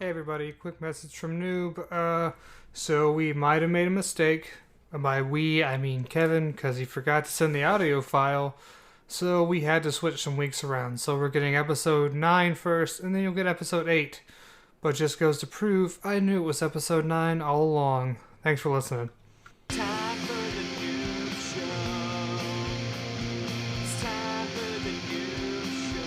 Hey everybody, quick message from Noob. So we might have made a mistake. By we, I mean Kevin, because he forgot to send the audio file. So we had to switch some weeks around. So we're getting episode 9 first, and then you'll get episode 8. But just goes to prove, I knew it was episode 9 all along. Thanks for listening. Time for the new show. It's time for the new show.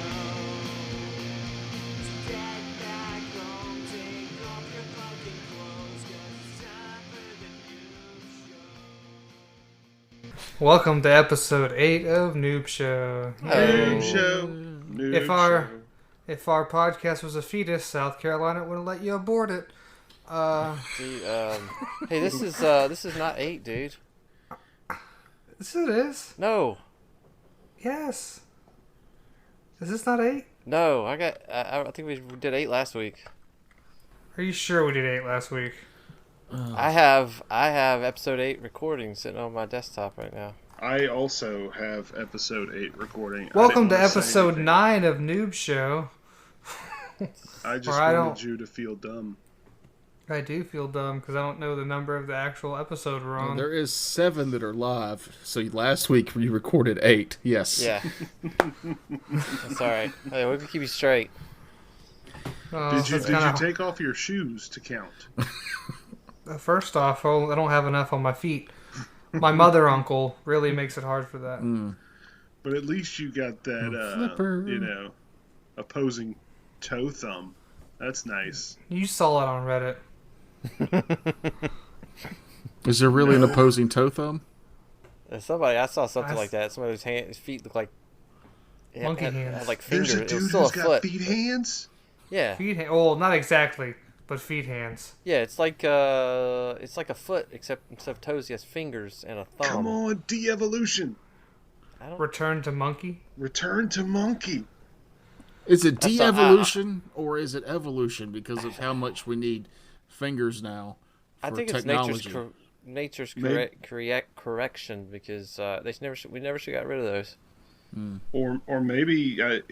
Get back home, take off your fucking clothes, 'cause it's time for the new show. Welcome to episode 8 of Noob Show. Noob Show. Noob Show. If our podcast was a fetus, South Carolina wouldn't let you abort it. Dude, hey, this is not 8, dude. Yes, it is. No, Yes. Is this not 8? no, I think we did 8 last week. Are you sure we did 8 last week? I have episode 8 recording sitting on my desktop right now. I also have episode 8 recording. Welcome to I didn't wanna say episode anything. 9 of Noob Show. I just Or I wanted don't- you to feel dumb. I do feel dumb because I don't know the number of the actual episode we're on. There is 7 that are live. So last week you recorded 8. Yes. Yeah, that's all right. Hey, we can keep you straight. Did you that's kinda- take off your shoes to count? First off, I don't have enough on my feet. My mother uncle really makes it hard for that. But at least you got that, flipper. opposing toe thumb. That's nice. You saw it on Reddit. Is there really an opposing toe thumb? I saw something like that. Somebody's his feet look like Monkey hands. had like There's fingers. a It dude was still a who's got foot. feet hands? Yeah, Well, not exactly, but feet hands. yeah. It's like a foot, except instead of toes, he has fingers and a thumb. Come on, de-evolution. I don't. Return to monkey. Return to monkey. Is it That's de-evolution or is it evolution because of how much we need fingers now for I think technology? it's nature's Maybe- correction because we never should got rid of those. Or maybe it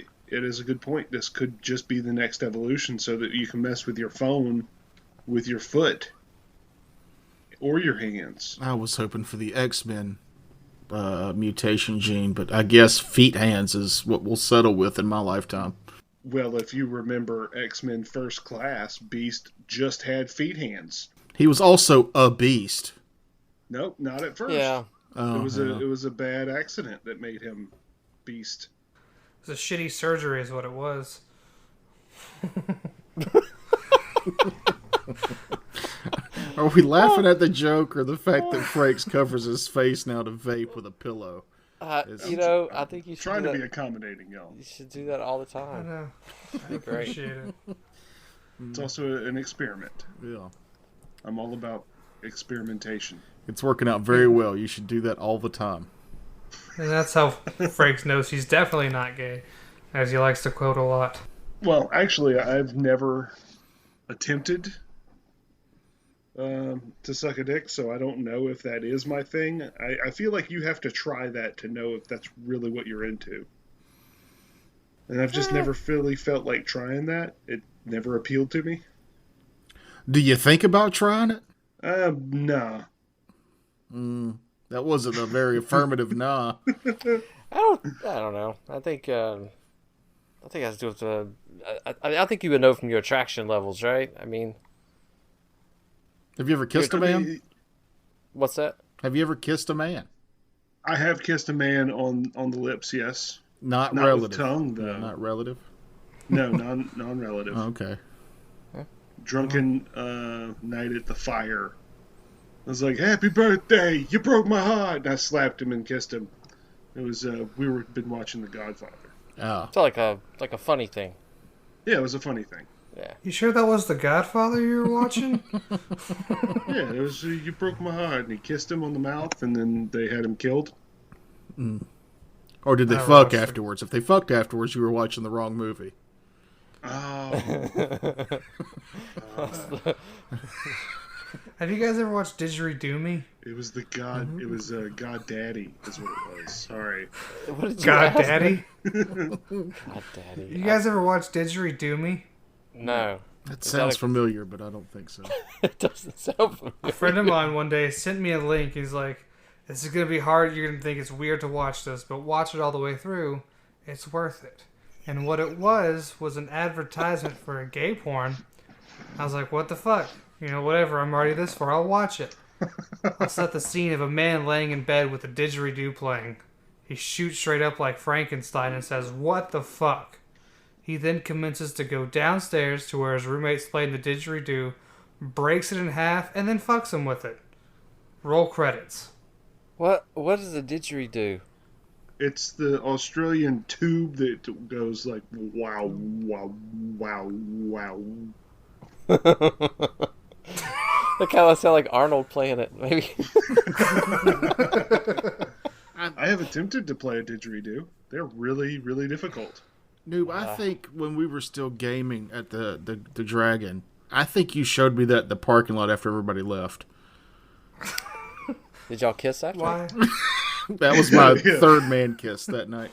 is a good point. This could just be the next evolution so that you can mess with your phone with your foot or your hands. I was hoping for the X-Men mutation gene, but I guess feet hands is what we'll settle with in my lifetime. Well, if you remember X-Men First Class, Beast just had feet hands. He was also a beast. Nope, not at first. Yeah, Oh, It was yeah. it was a bad accident that made him Beast. It was a shitty surgery is what it was. Are we laughing at the joke or the fact that Frakes covers his face now to vape with a pillow? I think you should Trying do to be that. accommodating, y'all. You should do that all the I time. know. I Great. appreciate it. It's also an experiment. Yeah. I'm all about experimentation. It's working out very well. You should do that all the time. And that's how Frakes knows he's definitely not gay, as he likes to quote a lot. Well, actually, I've never attempted to suck a dick, so I don't know if that is my thing. I feel like you have to try that to know if that's really what you're into. And I've just never really felt like trying that. It never appealed to me. Do you think about trying it? Nah. That wasn't a very affirmative nah. I don't know. I think it has to do with the. I think you would know from your attraction levels, right? I mean, Have you ever kissed a man? what's that? Have you ever kissed a man? I have kissed a man on the lips, yes. Not Not relative. with tongue, though. Yeah, not relative. No, non-relative. Okay. Drunken night at the fire. I was like, "Happy birthday! You broke my heart!" And I slapped him and kissed him. It was been watching The Godfather. Oh. It's like a funny thing. Yeah, it was a funny thing. Yeah. You sure that was The Godfather you were watching? Yeah, it was you broke my heart, and he kissed him on the mouth, and then they had him killed. Or did they I fuck watched it. afterwards? If they fucked afterwards, you were watching the wrong movie. Oh, Have you guys ever watched Didgeridoo Me? it was the God. It was God Daddy, is what it was. Sorry. What did you God ask? Daddy? God Daddy. You guys ever watched Didgeridoo Me? No. That Is sounds that a- familiar, but I don't think so. It doesn't sound familiar. A friend of mine one day sent me a link. He's like, "This is gonna be hard. You're gonna think it's weird to watch this, but watch it all the way through. It's worth it." And what it was an advertisement for a gay porn. I was like, "What the fuck? You know, whatever. I'm already this far. I'll watch it." I'll set the scene of a man laying in bed with a didgeridoo playing. He shoots straight up like Frankenstein and says, "What the fuck?" He then commences to go downstairs to where his roommate's playing the didgeridoo, breaks it in half, and then fucks him with it. Roll credits. What does a didgeridoo? It's the Australian tube that goes like wow, wow, wow, wow. That kind of sound like Arnold playing it, maybe. I have attempted to play a didgeridoo. They're really, really difficult. Noob, I think when we were still gaming at the Dragon, I think you showed me that in the parking lot after everybody left. Did y'all kiss after? Why? That was my Yeah. third man kiss that night.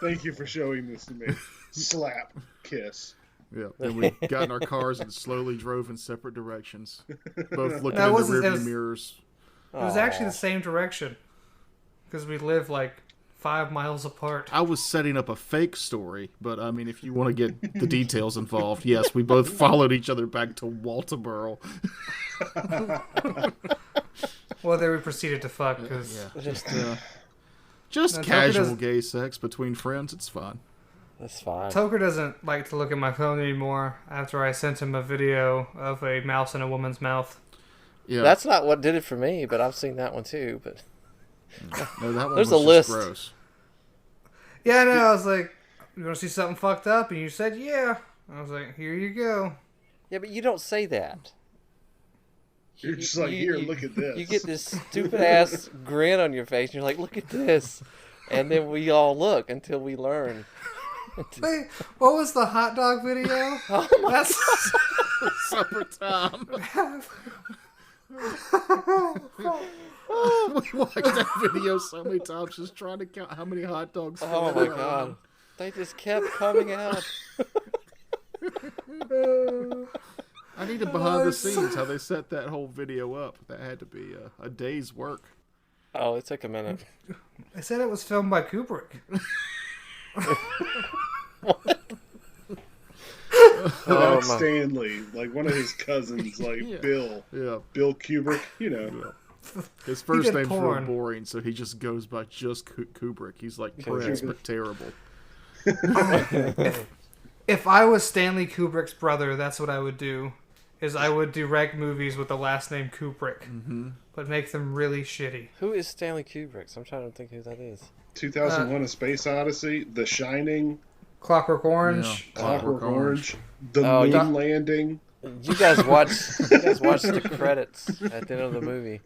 Thank you for showing this to me. Slap, kiss. Yeah, and we got in our cars and slowly drove in separate directions, both looking That in the wasn't- it rearview was- mirrors. It was actually the same direction. Because we live like 5 miles apart. I was setting up a fake story, but I mean, if you want to get the details involved, yes, we both followed each other back to Walterboro. Well, then we proceeded to fuck because Just, Just No, Toker casual does- gay sex between friends. It's fine. that's fine. Toker doesn't like to look at my phone anymore after I sent him a video of a mouse in a woman's mouth. Yeah, That's not what did it for me, but I've seen that one too. But no, that one There's was a just list. gross. Yeah, I know. I was like, "You want to see something fucked up?" And you said, "Yeah." I was like, "Here you go." yeah, but you don't say that. You're just like, here, look at this. You get this stupid ass grin on your face, and you're like, "Look at this," and then we all look until we learn. Wait, what was the hot dog video? Oh my That's Supper time. We watched that video so many times, just trying to count how many hot dogs. Oh my god. They just kept coming out. I needed behind the scenes how they set that whole video up. That had to be a day's work. Oh, it took a minute. They said it was filmed by Krubric. Oh, Not my. Stanley, like one of his cousins, like Yeah. Bill Yeah, Kubrick, you know. his first did name's real porn. boring, so he just goes by just Kubrick. He's like Kubrick. Prince, but terrible. If I was Stanley Kubrick's brother, that's what I would do. Is I would direct movies with the last name Kubrick, but make them really shitty. Who is Stanley Kubrick? I'm trying to think who that is. 2001: A Space Odyssey, The Shining, Clockwork Orange. Yeah. Clockwork Orange, The Oh, Moon you- Landing. You guys watch the credits at the end of the movie.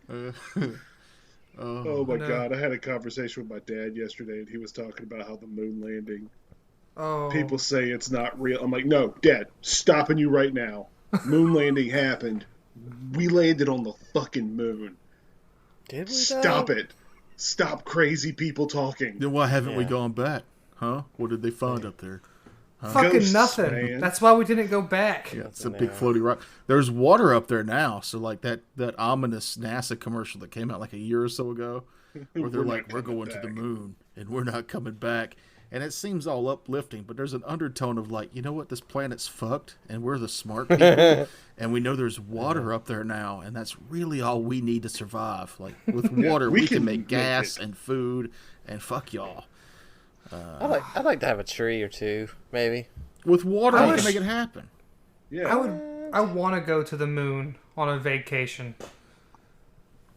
Oh my No. god, I had a conversation with my dad yesterday, and he was talking about how the moon landing. Oh, People say it's not real. I'm like, no, Dad, stopping you right now. Moon landing happened. We landed on the fucking moon. Did we? Stop it. Stop crazy people talking. Then why haven't we Yeah. gone back? Huh? What did they find up there? fucking Ghosts, nothing. man. That's why we didn't go back. Yeah, it's a Nothing big there. floaty rock. There's water up there now, so like that ominous NASA commercial that came out like a year or so ago, where they're We're like, not "We're coming going to the back." moon and we're not coming back," and it seems all uplifting, but there's an undertone of like, you know what, this planet's fucked, and we're the smart people, and we know there's water up there now, and that's really all we need to survive. Like with water, we we can can make make gas it. and food, and fuck y'all. I'd like to have a tree or two, maybe. With water, I we wish- can make it happen. Yeah. I want to go to the moon on a vacation.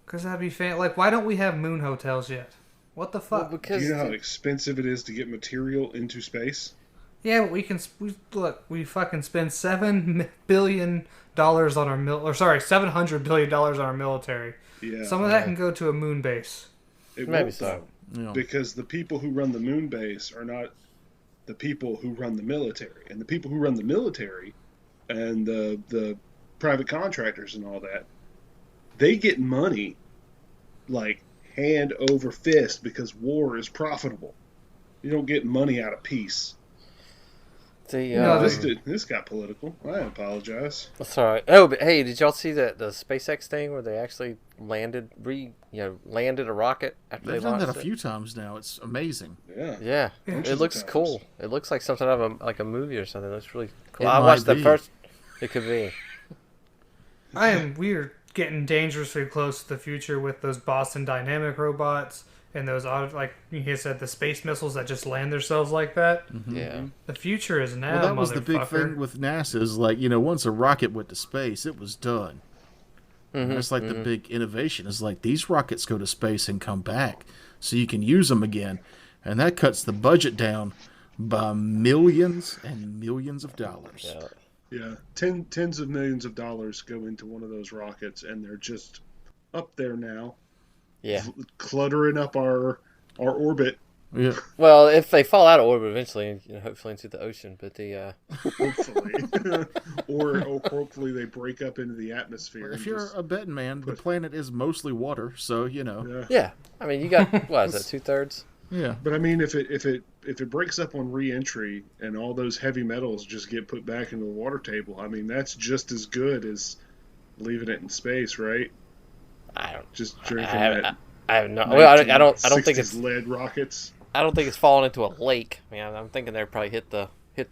Cause that'd be fan. Like, why don't we have moon hotels yet? What the fuck? Do Because you know how expensive it is to get material into space? Yeah, but we fucking spend $7 billion on our $700 billion on our military. Yeah. Some of that can go to a moon base. It Maybe won't, so. though, You know. because the people who run the moon base are not the people who run the military. And the people who run the military and the private contractors and all that, they get money like hand over fist because war is profitable. You don't get money out of peace. The No, This got political. I apologize. that's all right. Oh, but hey, did y'all see the SpaceX thing where they actually landed a rocket after They've they done launched that a it? few times now. It's amazing. Yeah. Yeah, Bunches it of looks times. cool. It looks like something out of a movie or something. It looks really cool. It I might watched the be. first. It could be. we're getting dangerously close to the future with those Boston Dynamic robots and those like he said, the space missiles that just land themselves like that. Yeah. The future is now. Well, that was the big motherfucker. thing with NASA is like, once a rocket went to space, it was done. And that's like the big innovation is like these rockets go to space and come back so you can use them again. And that cuts the budget down by millions and millions of dollars. Yeah. Yeah. Tens of millions of dollars go into one of those rockets, and they're just up there now, Yeah. cluttering up our orbit. Yeah. Well, if they fall out of orbit eventually, hopefully into the ocean, but the Hopefully, or hopefully they break up into the atmosphere. If and you're just- a betting man, the planet is mostly water, so yeah. yeah, I mean, you got what is that, 2/3? Yeah. But I mean, if it breaks up on re-entry and all those heavy metals just get put back into the water table, I mean that's just as good as leaving it in space, right? I don't. Just drinking I that. have no. Well, I don't think 1960s it's. lead rockets. I don't think it's falling into a lake. I mean, I'm thinking they probably hit the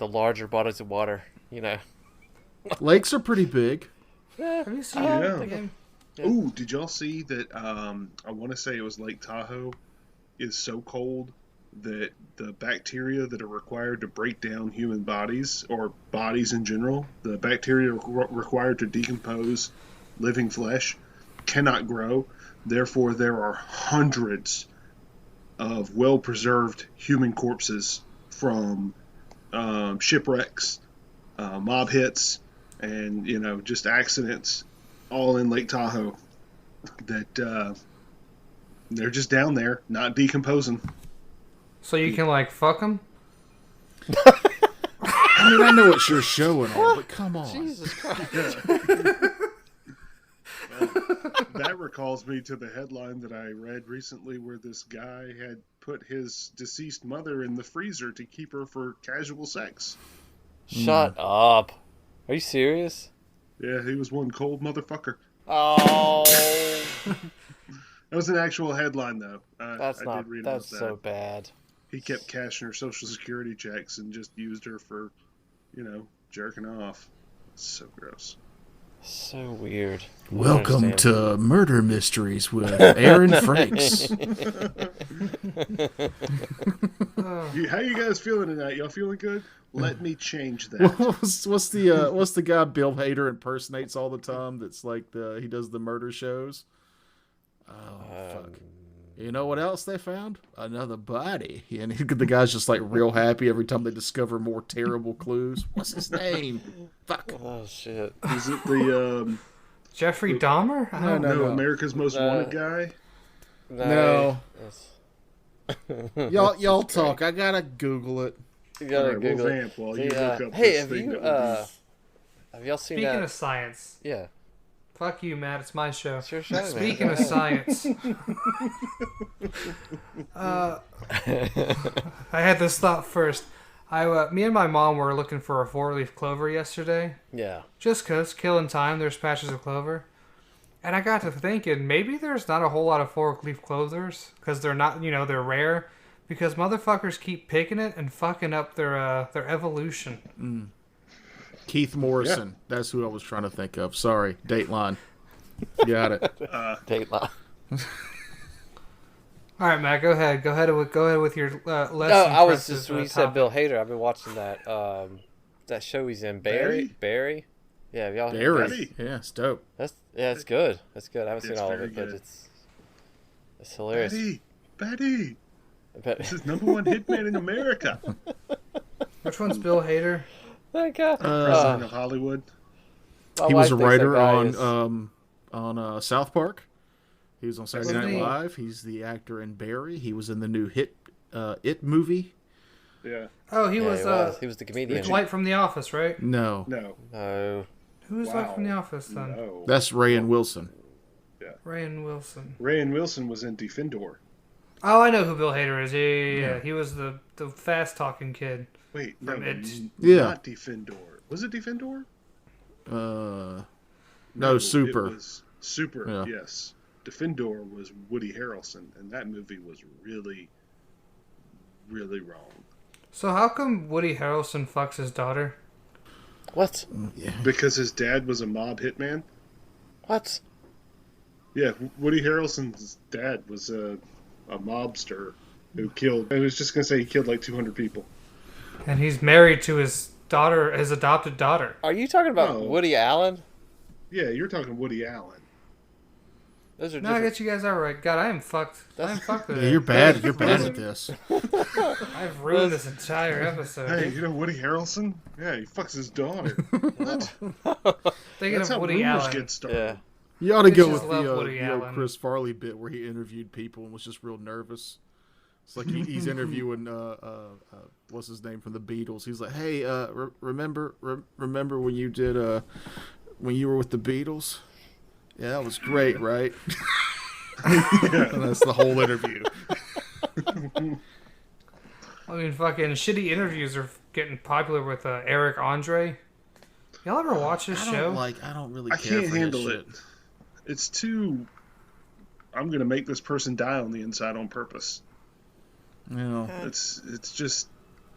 larger bodies of water. Lakes are pretty big. Have you seen Yeah. the game? Ooh, did y'all see that? I want to say it was Lake Tahoe is so cold that the bacteria that are required to break down human bodies or bodies in general, the bacteria required to decompose living flesh, cannot grow. Therefore, there are hundreds of well-preserved human corpses from shipwrecks, mob hits, and just accidents, all in Lake Tahoe. That they're just down there, not decomposing. So you can like fuck them. I mean, I know it's your show and all, but come on. Jesus Christ! That recalls me to the headline that I read recently where this guy had put his deceased mother in the freezer to keep her for casual sex. Shut up! Are you serious? Yeah, he was one cold motherfucker. Oh, That was an actual headline, though. that's I not. did read That's about that. so bad. He kept cashing her Social Security checks and just used her for, jerking off. It's so gross. So weird. Welcome I don't to Murder Mysteries with Aaron Frakes. How you guys feeling tonight? Y'all feeling good? Let me change that. what's the guy Bill Hader impersonates all the time? That's like he does the murder shows. Oh fuck! You know what else they found? Another body, and the guy's just like real happy every time they discover more terrible clues. What's his name? Fuck! Oh shit! Is it the Jeffrey Dahmer? I don't know. No. America's Most Wanted guy? No. That's- Y'all talk. I gotta Google it. You All gotta right, we'll Google it. vamp while you The, look up hey, this have thing you that have y'all seen Speaking that? of science, Yeah, fuck you, Matt. It's my show. it's your show, man. Speaking of science, I had this thought first. Me and my mom were looking for a 4-leaf clover yesterday. Yeah. Just 'cause, killing time, there's patches of clover. And I got to thinking, maybe there's not a whole lot of 4-leaf clovers, because they're not, they're rare, because motherfuckers keep picking it and fucking up their evolution. Keith Morrison. That's who I was trying to think of. Sorry, Dateline. Got it. Dateline. All right, Matt, go ahead. Go ahead with your less No, I was impressive, just when you said topic. Bill Hader. I've been watching that show he's in. Barry. Yeah, have y'all. Barry. Betty. Yeah, it's dope. It's good. It's good. I haven't seen It's all of very it, but good. it's hilarious. Betty, But this is #1 hitman in America. Which one's Bill Hader? that guy. President of Hollywood. My He was wife a thinks that writer guy on South Park. He was on Saturday What's Night his name? Live. He's the actor in Barry. He was in the new hit It movie. Yeah. Oh, he Yeah, was he was the comedian. Dwight from The Office, right? No, No. No. Who was Dwight from The Office then? No. that's Rayan Wilson. Ryan Wilson. Rayan Wilson was in Defendor. Oh, I know who Bill Hader is. Yeah. Yeah. He was the fast talking kid. Wait, no, From it. Yeah. not Defendor. Was it Defendor? No, Super. It was Super. Yeah. Yes, Defendor was Woody Harrelson, and that movie was really, really wrong. So how come Woody Harrelson fucks his daughter? What? Because his dad was a mob hitman. What? Yeah, Woody Harrelson's dad was a mobster who killed. I was just gonna say he killed like 200 people. And he's married to his daughter, his adopted daughter. Are you talking about No. Woody Allen? Yeah, you're talking Woody Allen. Those are No, I different. get you guys are right. God, I am fucked. I am fucked with Yeah, it. you're bad. You're bad at this. I've ruined this entire episode. Hey, you know Woody Harrelson? Yeah, he fucks his daughter. What? Thinking That's of how Woody rumors Allen. get started. Yeah. You ought to go Bitches with love the Woody old Allen. Chris Farley bit where he interviewed people and was just real nervous. It's like he's interviewing what's his name from the Beatles. He's like, "Hey, remember when you did when you were with the Beatles? Yeah, that was great, right?" And that's the whole interview. I mean, fucking shitty interviews are getting popular with Eric Andre. Y'all ever watch this show? I don't really I care can't for handle this it. shit. It's too. I'm gonna make this person die on the inside on purpose. You know, It's just.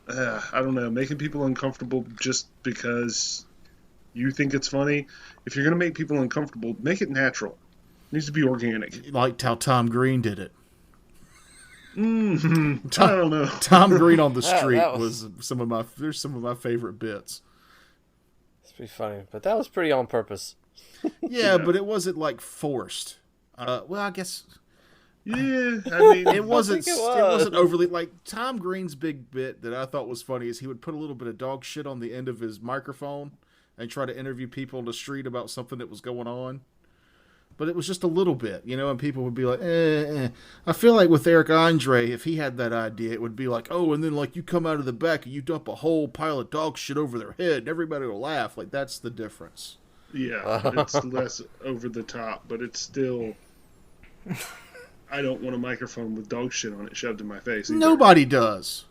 I don't know, making people uncomfortable just because you think it's funny. If you're gonna make people uncomfortable, make it natural. It needs to be organic. like how Tom Green did it. I don't know. Tom Green on the That street was- was some of my favorite bits. It's pretty funny, but that was pretty on purpose. Yeah, but it wasn't like forced. Well, I guess Yeah, I mean, it wasn't. think It, it was. wasn't overly like Tom Green's big bit that I thought was funny is he would put a little bit of dog shit on the end of his microphone and try to interview people on the street about something that was going on. But it was just a little bit, you know, and people would be like, I feel like with Eric Andre, if he had that idea, it would be like, oh, and then like you come out of the back and you dump a whole pile of dog shit over their head and everybody will laugh. Like that's the difference. yeah, it's less over the top, but it's still. I don't want a microphone with dog shit on it shoved in my face. Either. Nobody does.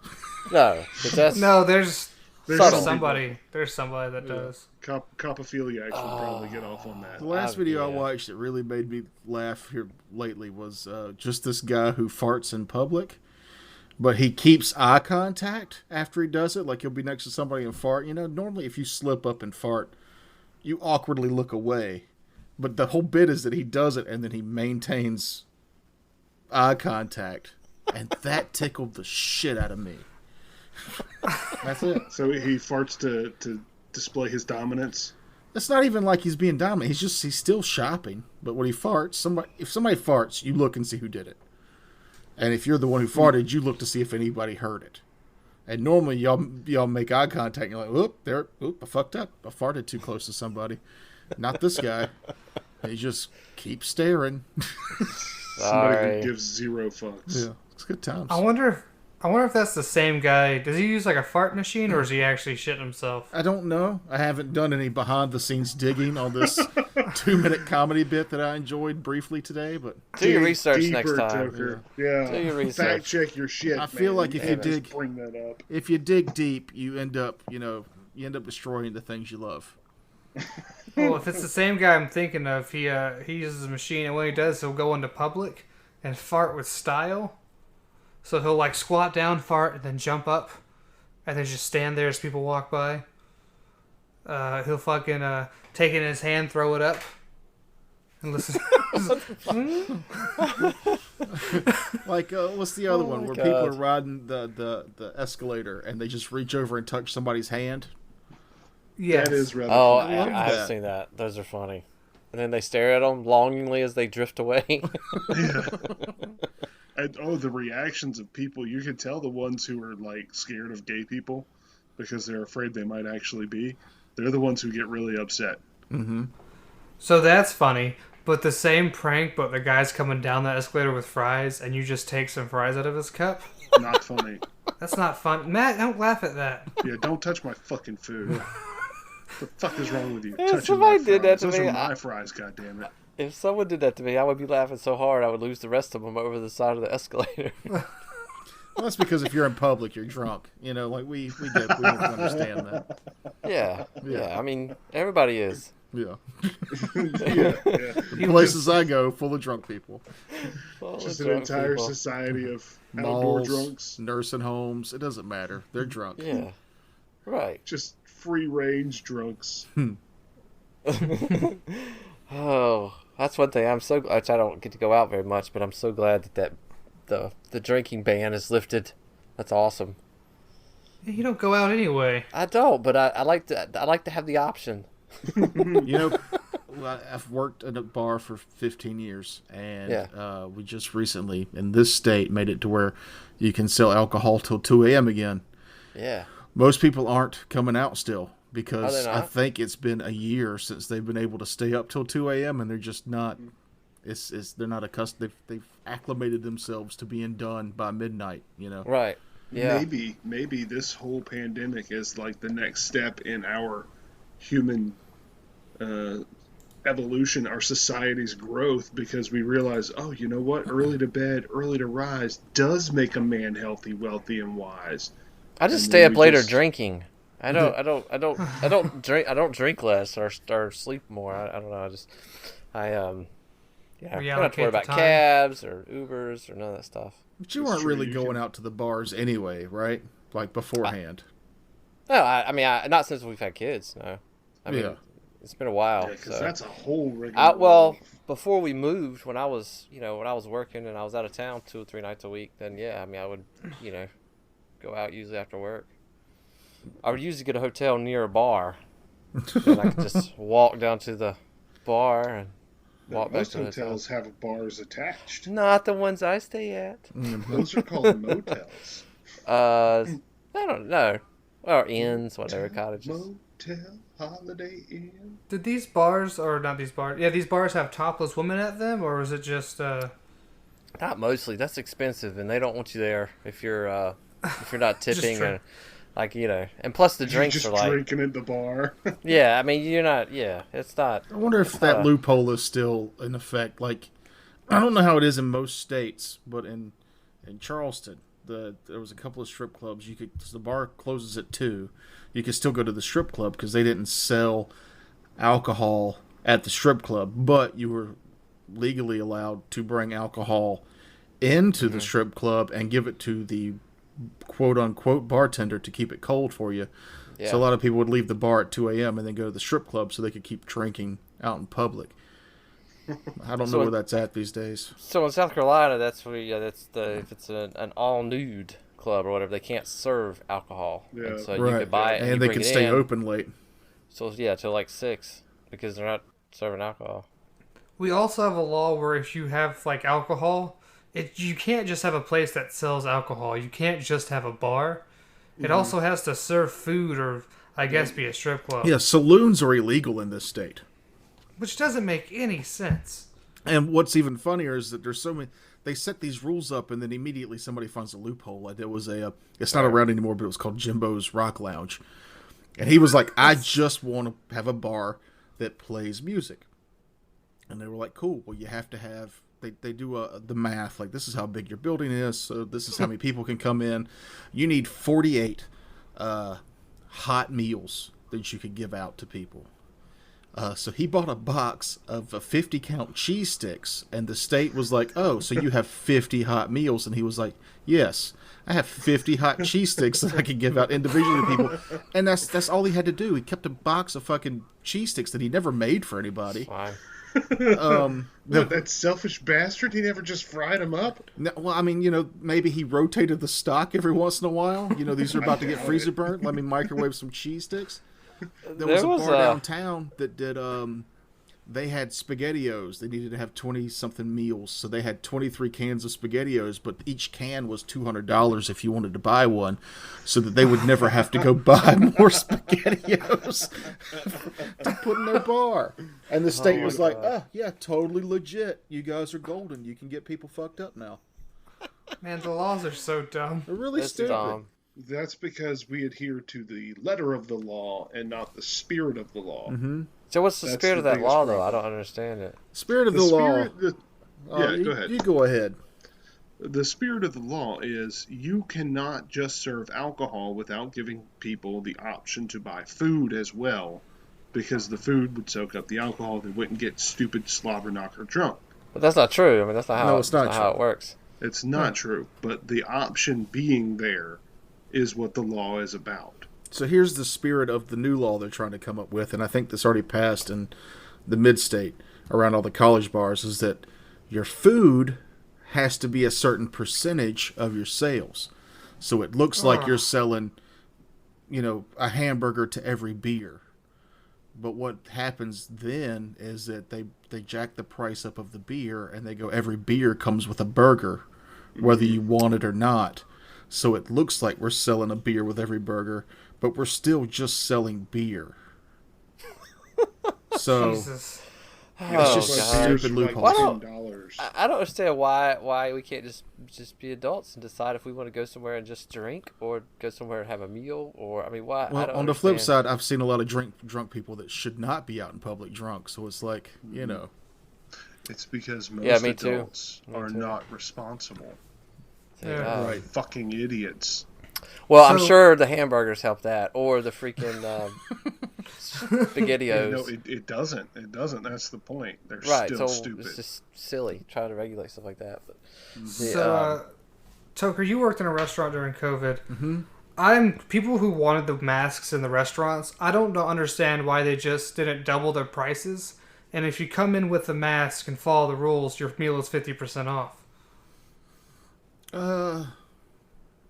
No, but that's No, there's Subtle. somebody. There's somebody that does. Copophiliacs would probably get off on that. The last video I yeah. watched that really made me laugh here lately was just this guy who farts in public, but he keeps eye contact after he does it. Like he'll be next to somebody and fart. You know, normally if you slip up and fart, you awkwardly look away. But the whole bit is that he does it and then he maintains eye contact. And that tickled the shit out of me. That's it. So he farts to display his dominance. It's not even like he's being dominant. He's still shopping. But when he farts, if somebody farts, you look and see who did it. And if you're the one who farted, you look to see if anybody heard it. And normally y'all make eye contact. And you're like, I fucked up. I farted too close to somebody. Not this guy. He just keeps staring. Somebody Sorry. who gives zero fucks. Yeah, it's good times. I wonder if that's the same guy. Does he use like a fart machine, or is he actually shitting himself? I don't know. I haven't done any behind the scenes digging on this 2-minute comedy bit that I enjoyed briefly today, but Do your Dig research deeper, next time. Toker. Yeah. Do your research. Fact check your shit. I feel like if you can't just dig- bring that up. if you dig deep, you end up destroying the things you love. Well, if it's the same guy I'm thinking of, he uses a machine, and when he does, he'll go into public and fart with style. So he'll like squat down, fart, and then jump up, and then just stand there as people walk by. He'll fucking take it in his hand, throw it up, and listen. Like, what's the other Oh one my where God. people are riding the escalator and they just reach over and touch somebody's hand? Yes. That is rather Oh, funny. love I have that. seen that. Those are funny. And then they stare at them longingly as they drift away. And, the reactions of people, you could tell the ones who are like scared of gay people because they're afraid they might actually be. They're the ones who get really upset. So that's funny. But the same prank, but the guy's coming down the escalator with fries, and you just take some fries out of his cup. Not funny. That's not fun. Matt, don't laugh at that. Yeah, don't touch my fucking food. The fuck is wrong with you? Yeah, Touching somebody my did that fries. to Those me. are my fries, goddammit. If someone did that to me, I would be laughing so hard I would lose the rest of them over the side of the escalator. Well, that's because if you're in public, you're drunk. You know, like we understand that. Yeah. I mean, everybody is. Yeah. Yeah. The places I go, full of drunk people. Just an entire society of outdoor Malls, drunks. nursing homes. It doesn't matter. They're drunk. Yeah. Right. Just free range drunks. Oh, that's one thing. I'm so glad. I don't get to go out very much, but I'm so glad that the drinking ban is lifted. That's awesome. You don't go out anyway. I don't, but I like to have the option. You know, I've worked at a bar for 15 years, and we just recently, in this state, made it to where you can sell alcohol till 2 a.m. again. Yeah. Most people aren't coming out still because not? I think it's been a year since they've been able to stay up till 2 a.m. and they're just not. They're not accustomed. They've acclimated themselves to being done by midnight. You know. Right. Yeah. Maybe this whole pandemic is like the next step in our human evolution, our society's growth, because we realize, oh, you know what? Early to bed, early to rise does make a man healthy, wealthy, and wise. I just And stay then up we later just- drinking. I don't drink less or sleep more. I don't know. I don't have to worry Reallocate about the time. cabs or Ubers or none of that stuff. But you That's weren't true, really you going can- out to the bars anyway, right? Like beforehand. No, I mean, not since we've had kids. No, I mean, Yeah. it's been a while. Yeah, because so. that's a whole regular. Well, before we moved, when I was working and I was out of town 2 or 3 nights a week, then yeah, I mean, I would, go out usually after work. I would usually get a hotel near a bar, and I could just walk down to the bar and walk back most to the hotel. hotels have bars attached. Not the ones I stay at. Those are called motels. I don't know, or inns, whatever, cottages. Motel, Holiday Inn. Did these bars, or not these bars? Yeah, these bars have topless women at them, or is it just? Not mostly. That's expensive, and they don't want you there if you're not tipping drink. and plus the You're drinks just are like, drinking at the bar. yeah. I mean, you're not. Yeah, it's not. I wonder if that loophole is still in effect. Like, I don't know how it is in most states, but in Charleston, there was a couple of strip clubs. Cause the bar closes at 2. You could still go to the strip club because they didn't sell alcohol at the strip club, but you were legally allowed to bring alcohol into the strip club and give it to the quote-unquote bartender to keep it cold for you. Yeah. So a lot of people would leave the bar at 2 a.m. and then go to the strip club so they could keep drinking out in public. I don't know where that's at these days. So in South Carolina, that's where if it's an all nude club or whatever, they can't serve alcohol. Yeah. And so you Right. could buy it And you they bring can it stay in. open late. So yeah, till like 6 because they're not serving alcohol. We also have a law where if you have like alcohol, you can't just have a place that sells alcohol. You can't just have a bar. It also has to serve food or I guess be a strip club. Yeah, saloons are illegal in this state. Which doesn't make any sense. And what's even funnier is that there's so many. They set these rules up, and then immediately somebody finds a loophole. Like there was it's not around anymore, but it was called Jimbo's Rock Lounge, and he was like, "I just want to have a bar that plays music." And they were like, "Cool. Well, you have to have." They do the math. Like this is how big your building is, so this is how many people can come in. You need 48 hot meals that you could give out to people. So he bought a box of 50 count cheese sticks, and the state was like, "Oh, so you have 50 hot meals?" And he was like, "Yes, I have 50 hot cheese sticks that I can give out individually to people." And that's all he had to do. He kept a box of fucking cheese sticks that he never made for anybody. Fine. That selfish bastard, he never just fried them up? No, well, I mean, maybe he rotated the stock every once in a while. These are about to get freezer burnt. Let me microwave some cheese sticks. There was a bar downtown that did, they had SpaghettiOs. They needed to have 20-something meals, so they had 23 cans of SpaghettiOs, but each can was $200 if you wanted to buy one, so that they would never have to go buy more SpaghettiOs to put in their bar. And the state was like, "Oh, yeah, totally legit. You guys are golden. You can get people fucked up now." Man, the laws are so dumb. They're really That's stupid. dumb. That's because we adhere to the letter of the law and not the spirit of the law. Mm-hmm. So what's the That's spirit the of that biggest law, though? problem. I don't understand it. Spirit of The the, spirit, law. yeah, go ahead. You go ahead. The spirit of the law is you cannot just serve alcohol without giving people the option to buy food as well, because the food would soak up the alcohol. They wouldn't get stupid slobber knocker drunk. But that's not true. I mean, that's not how, No, it's not that's how true. it works. It's not true, but the option being there is what the law is about. So here's the spirit of the new law they're trying to come up with, and I think this already passed in the mid-state around all the college bars, is that your food has to be a certain percentage of your sales. So it looks like you're selling, a hamburger to every beer. But what happens then is that they jack the price up of the beer, and they go, every beer comes with a burger, whether you want it or not. So it looks like we're selling a beer with every burger, but we're still just selling beer. So Jesus. it's just God. stupid loophole. Why don't- $10. I don't understand why we can't just be adults and decide if we want to go somewhere and just drink, or go somewhere and have a meal, or I mean, why? I Well, don't on the flip understand. side, I've seen a lot of drunk people that should not be out in public drunk. So it's like, It's because most Yeah, me too. adults Me are too. not responsible. Yeah. Right. Fucking idiots. Well, I'm So- sure the hamburgers help that, or the freaking Yeah, no, spaghettios. it doesn't. It doesn't. That's the point. They're Right, still so stupid. it's just silly trying to regulate stuff like that. But So, Toker, you worked in a restaurant during COVID. Mm-hmm. People who wanted the masks in the restaurants. I don't understand why they just didn't double their prices. And if you come in with the mask and follow the rules, your meal is 50% off.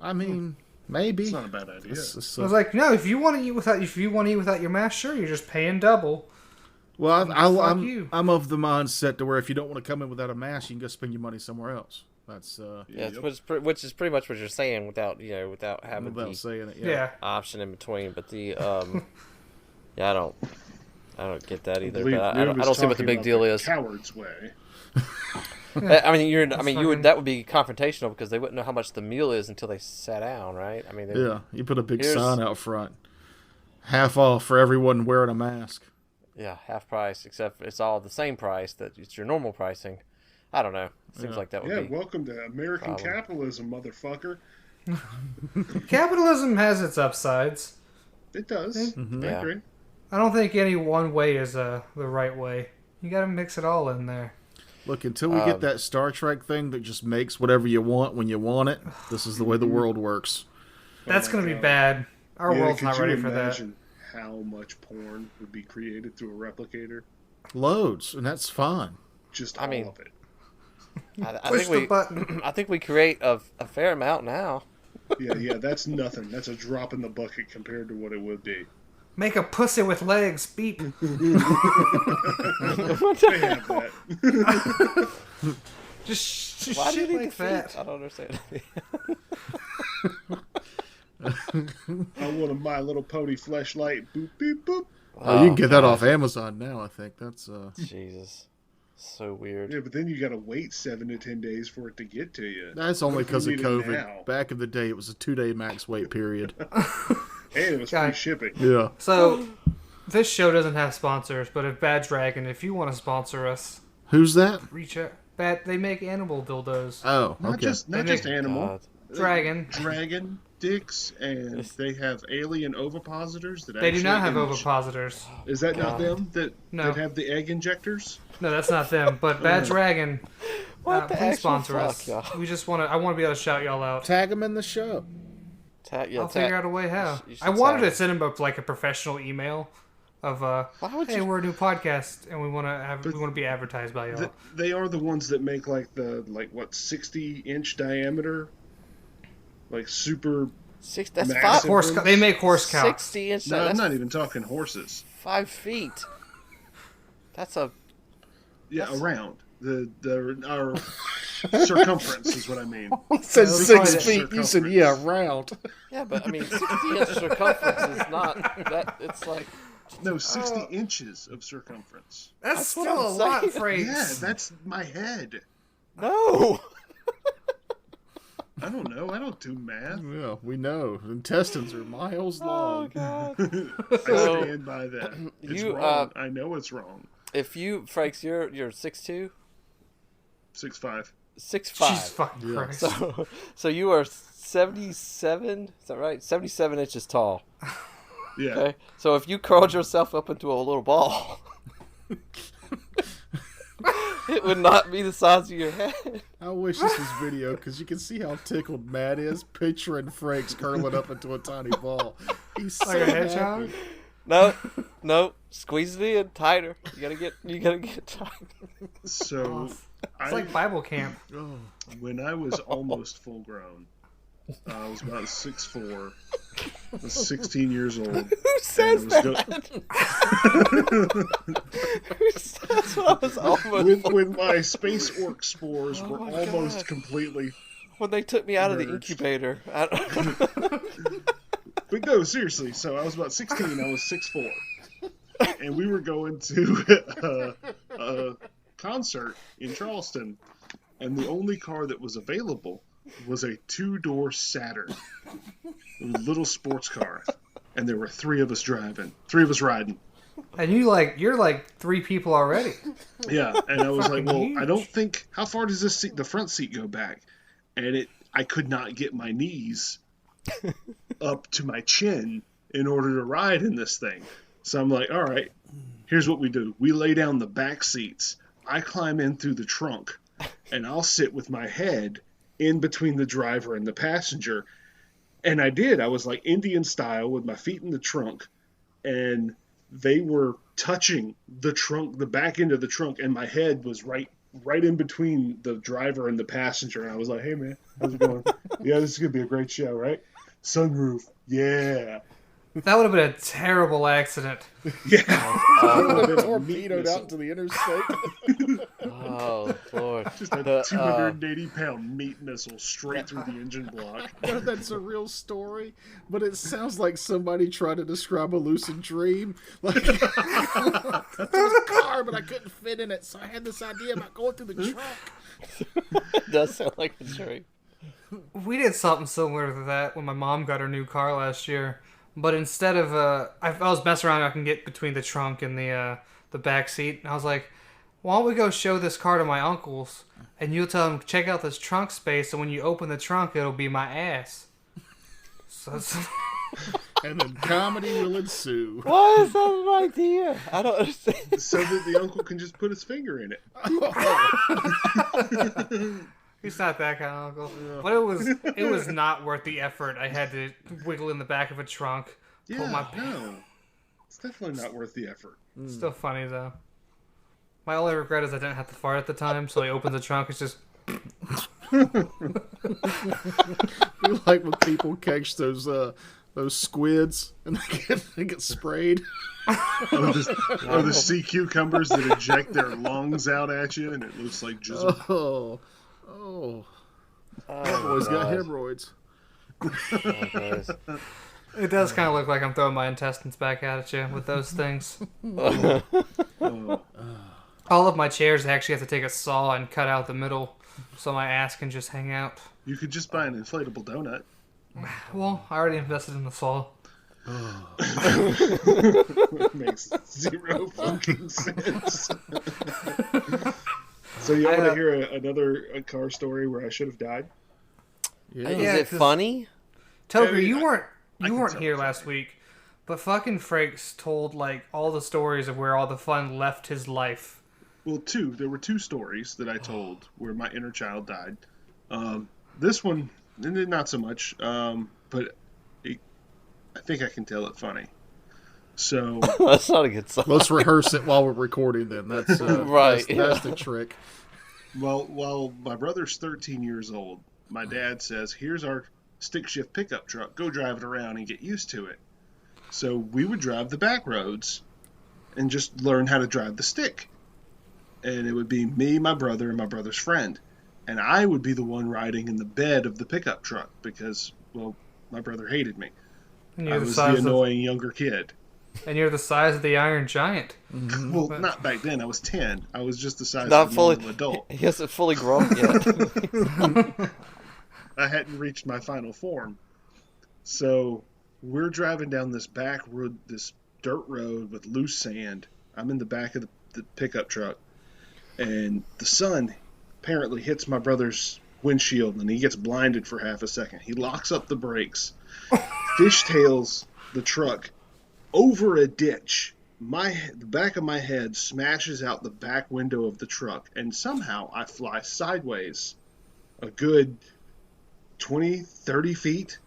I mean, maybe. It's not a bad idea. I was like, no, if you want to eat without your mask, sure, you're just paying double. Well, Fuck you. I'm of the mindset to where if you don't want to come in without a mask, you can go spend your money somewhere else. That's yeah, Yep. which is pretty much what you're saying without having without the saying it. Yeah. option in between. But the yeah, I don't get that either. Believe But me, I don't was see what the talking big about deal the is. Coward's way. I mean, fucking- that would be confrontational because they wouldn't know how much the meal is until they sat down, right? I mean, they Yeah, you put a big Here's- sign out front, half off for everyone wearing a mask. yeah, half price, except it's all the same price that it's your normal pricing. I don't know. Seems Yeah. like that would Yeah, be. welcome to American problem. capitalism, motherfucker. Capitalism has its upsides. It does. Mhm. I Yeah. agree. I don't think any one way is the right way. You got to mix it all in there. Look, until we get that Star Trek thing that just makes whatever you want when you want it, this is the way the world works. That's my going to be God. bad. Our Yeah, world's could not you ready for that. imagine how much porn would be created through a replicator? Loads, and that's fine. Just I all mean- of it. I Push think the we, button. I think we create a fair amount now. Yeah, that's nothing. That's a drop in the bucket compared to what it would be. Make a pussy with legs. Beep. They have that. Just Why do you shit need like the that. feet? I don't understand. I want a My Little Pony fleshlight. Boop, beep, boop. Oh, you can get that God. off Amazon now. I think that's Jesus, so weird. Yeah, but then you got to wait 7 to 10 days for it to get to you. that's only because of need it COVID. now. Back in the day, it was a 2-day max wait period. And it was free God. shipping. Yeah. So, this show doesn't have sponsors, but if Bad Dragon, if you want to sponsor us, Who's that? reach out. They make animal dildos. Oh, Not okay. just They animal. God. Dragon. Dragon dicks, and they have alien ovipositors that They do not have actually ovipositors. Is that not God. them that No. that have the egg injectors? No, that's not them. But Bad Dragon, What the please actual sponsor fuck, us. y'all? We just want to. I want to be able to shout y'all out. Tag them in the show. Yeah, I'll figure out a way how. you should I wanted tag. to send him up like a professional email of Why would hey, you? we're a new podcast and we want to be advertised by y'all. They are the ones that make like the 60-inch diameter, like super. That's Massive. five. They make horse cows. 60-inch. No, I'm That's not even talking horses. 5 feet. That's a. Yeah, around our circumference is what I mean. Said Yeah, 6 that's feet. You said, circumference. yeah, round. Yeah, but I mean, 60-inch circumference is not that. It's like. No, 60 inches of circumference. That's what still I'm a lot, saying. Frakes. Yeah, that's my head. No. I don't know. I don't do math. Yeah, we know. Intestines are miles Oh long. God. I stand by that. It's You, wrong. I know it's wrong. If you, Frakes, you're 6'2", 6'5". 6'5". Jesus fucking Yeah. Christ. So you are 77. Is that right? 77 inches tall. Yeah. Okay. So if you curled yourself up into a little ball, it would not be the size of your head. I wish this was video because you can see how tickled Matt is picturing Frakes curling up into a tiny ball. He's so Like a hedgehog? happy. No. Squeeze it in tighter. You gotta get tighter. So It's like Bible camp. Oh, when I was almost full grown, I was about 6'4". I was 16 years old. Who says and I that? Who says I was almost when my space orc spores were my almost God. completely. when they took me out of the Merged. incubator. But no, seriously. So I was about 16. I was 6'4", and we were going to a concert in Charleston, and the only car that was available was a 2-door Saturn, a little sports car, and there were 3 of us riding. And you're like 3 people already. Yeah, and I was like, well, Huge. I don't think, how far does the front seat go back? And I could not get my knees up to my chin in order to ride in this thing. So I'm like, all right, here's what we do. We lay down the back seats. I climb in through the trunk, and I'll sit with my head in between the driver and the passenger. And I did. I was like Indian style with my feet in the trunk, and they were touching the trunk, the back end of the trunk, and my head was right in between the driver and the passenger. And I was like, hey, man, how's it going? Yeah, this is going to be a great show, right? Sunroof. Yeah. That would have been a terrible accident. Yeah. been torpedoed out to the interstate. Oh, Lord. Just a 280-pound meat missile straight through the engine block. That's a real story, but it sounds like somebody tried to describe a lucid dream. Like, there was a car, but I couldn't fit in it, so I had this idea about going through the trunk. It does sound like a dream. We did something similar to that when my mom got her new car last year. But instead of I was messing around, I can get between the trunk and the back seat, and I was like, why don't we go show this car to my uncles, and you'll tell them, check out this trunk space, and when you open the trunk, it'll be my ass. So And then comedy will ensue. Why is that an idea? I don't understand. So that the uncle can just put his finger in it. he's not that kind of uncle. But it was not worth the effort. I had to wiggle in the back of a trunk, pull my no. It's definitely not worth the effort. Still funny though. My only regret is I didn't have to fart at the time, so I opened the trunk. It's just You like when people catch those squids and they get sprayed. Or the sea cucumbers that eject their lungs out at you, and it looks like jizzle. Oh, that boy's got God. hemorrhoids. Oh, guys. it does kind of look like I'm throwing my intestines back at you with those things. Oh. All of my chairs actually have to take a saw and cut out the middle, so my ass can just hang out. You could just buy an inflatable donut. Well, I already invested in the saw. It makes zero fucking sense. So you want to hear another car story where I should have died? Yeah. Yeah, Is it 'cause- funny? Toker, I mean, you weren't tell here you. last week, but fucking Frakes told like all the stories of where all the fun left his life. Well, there were 2 stories that I told where my inner child died. This one, not so much, but I think I can tell it funny. So, That's not a good sign. Let's rehearse it while we're recording. Then that's Right, That's the trick. well, while my brother's 13 years old, my dad says, here's our stick shift pickup truck. Go drive it around and get used to it. So we would drive the back roads and just learn how to drive the stick. And it would be me, my brother, and my brother's friend. And I would be the one riding in the bed of the pickup truck because, well, my brother hated me. And I you're the was the size annoying younger kid. of the Iron Giant. Well, not back then. I was 10. I was just the size Not of a fully. normal adult. He hasn't fully grown yet. I hadn't reached my final form. So we're driving down this back road, this dirt road with loose sand. I'm in the back of the pickup truck. And the sun apparently hits my brother's windshield, and he gets blinded for half a second. He locks up the brakes, fishtails the truck over a ditch. The back of my head smashes out the back window of the truck, and somehow I fly sideways a good 20, 30 feet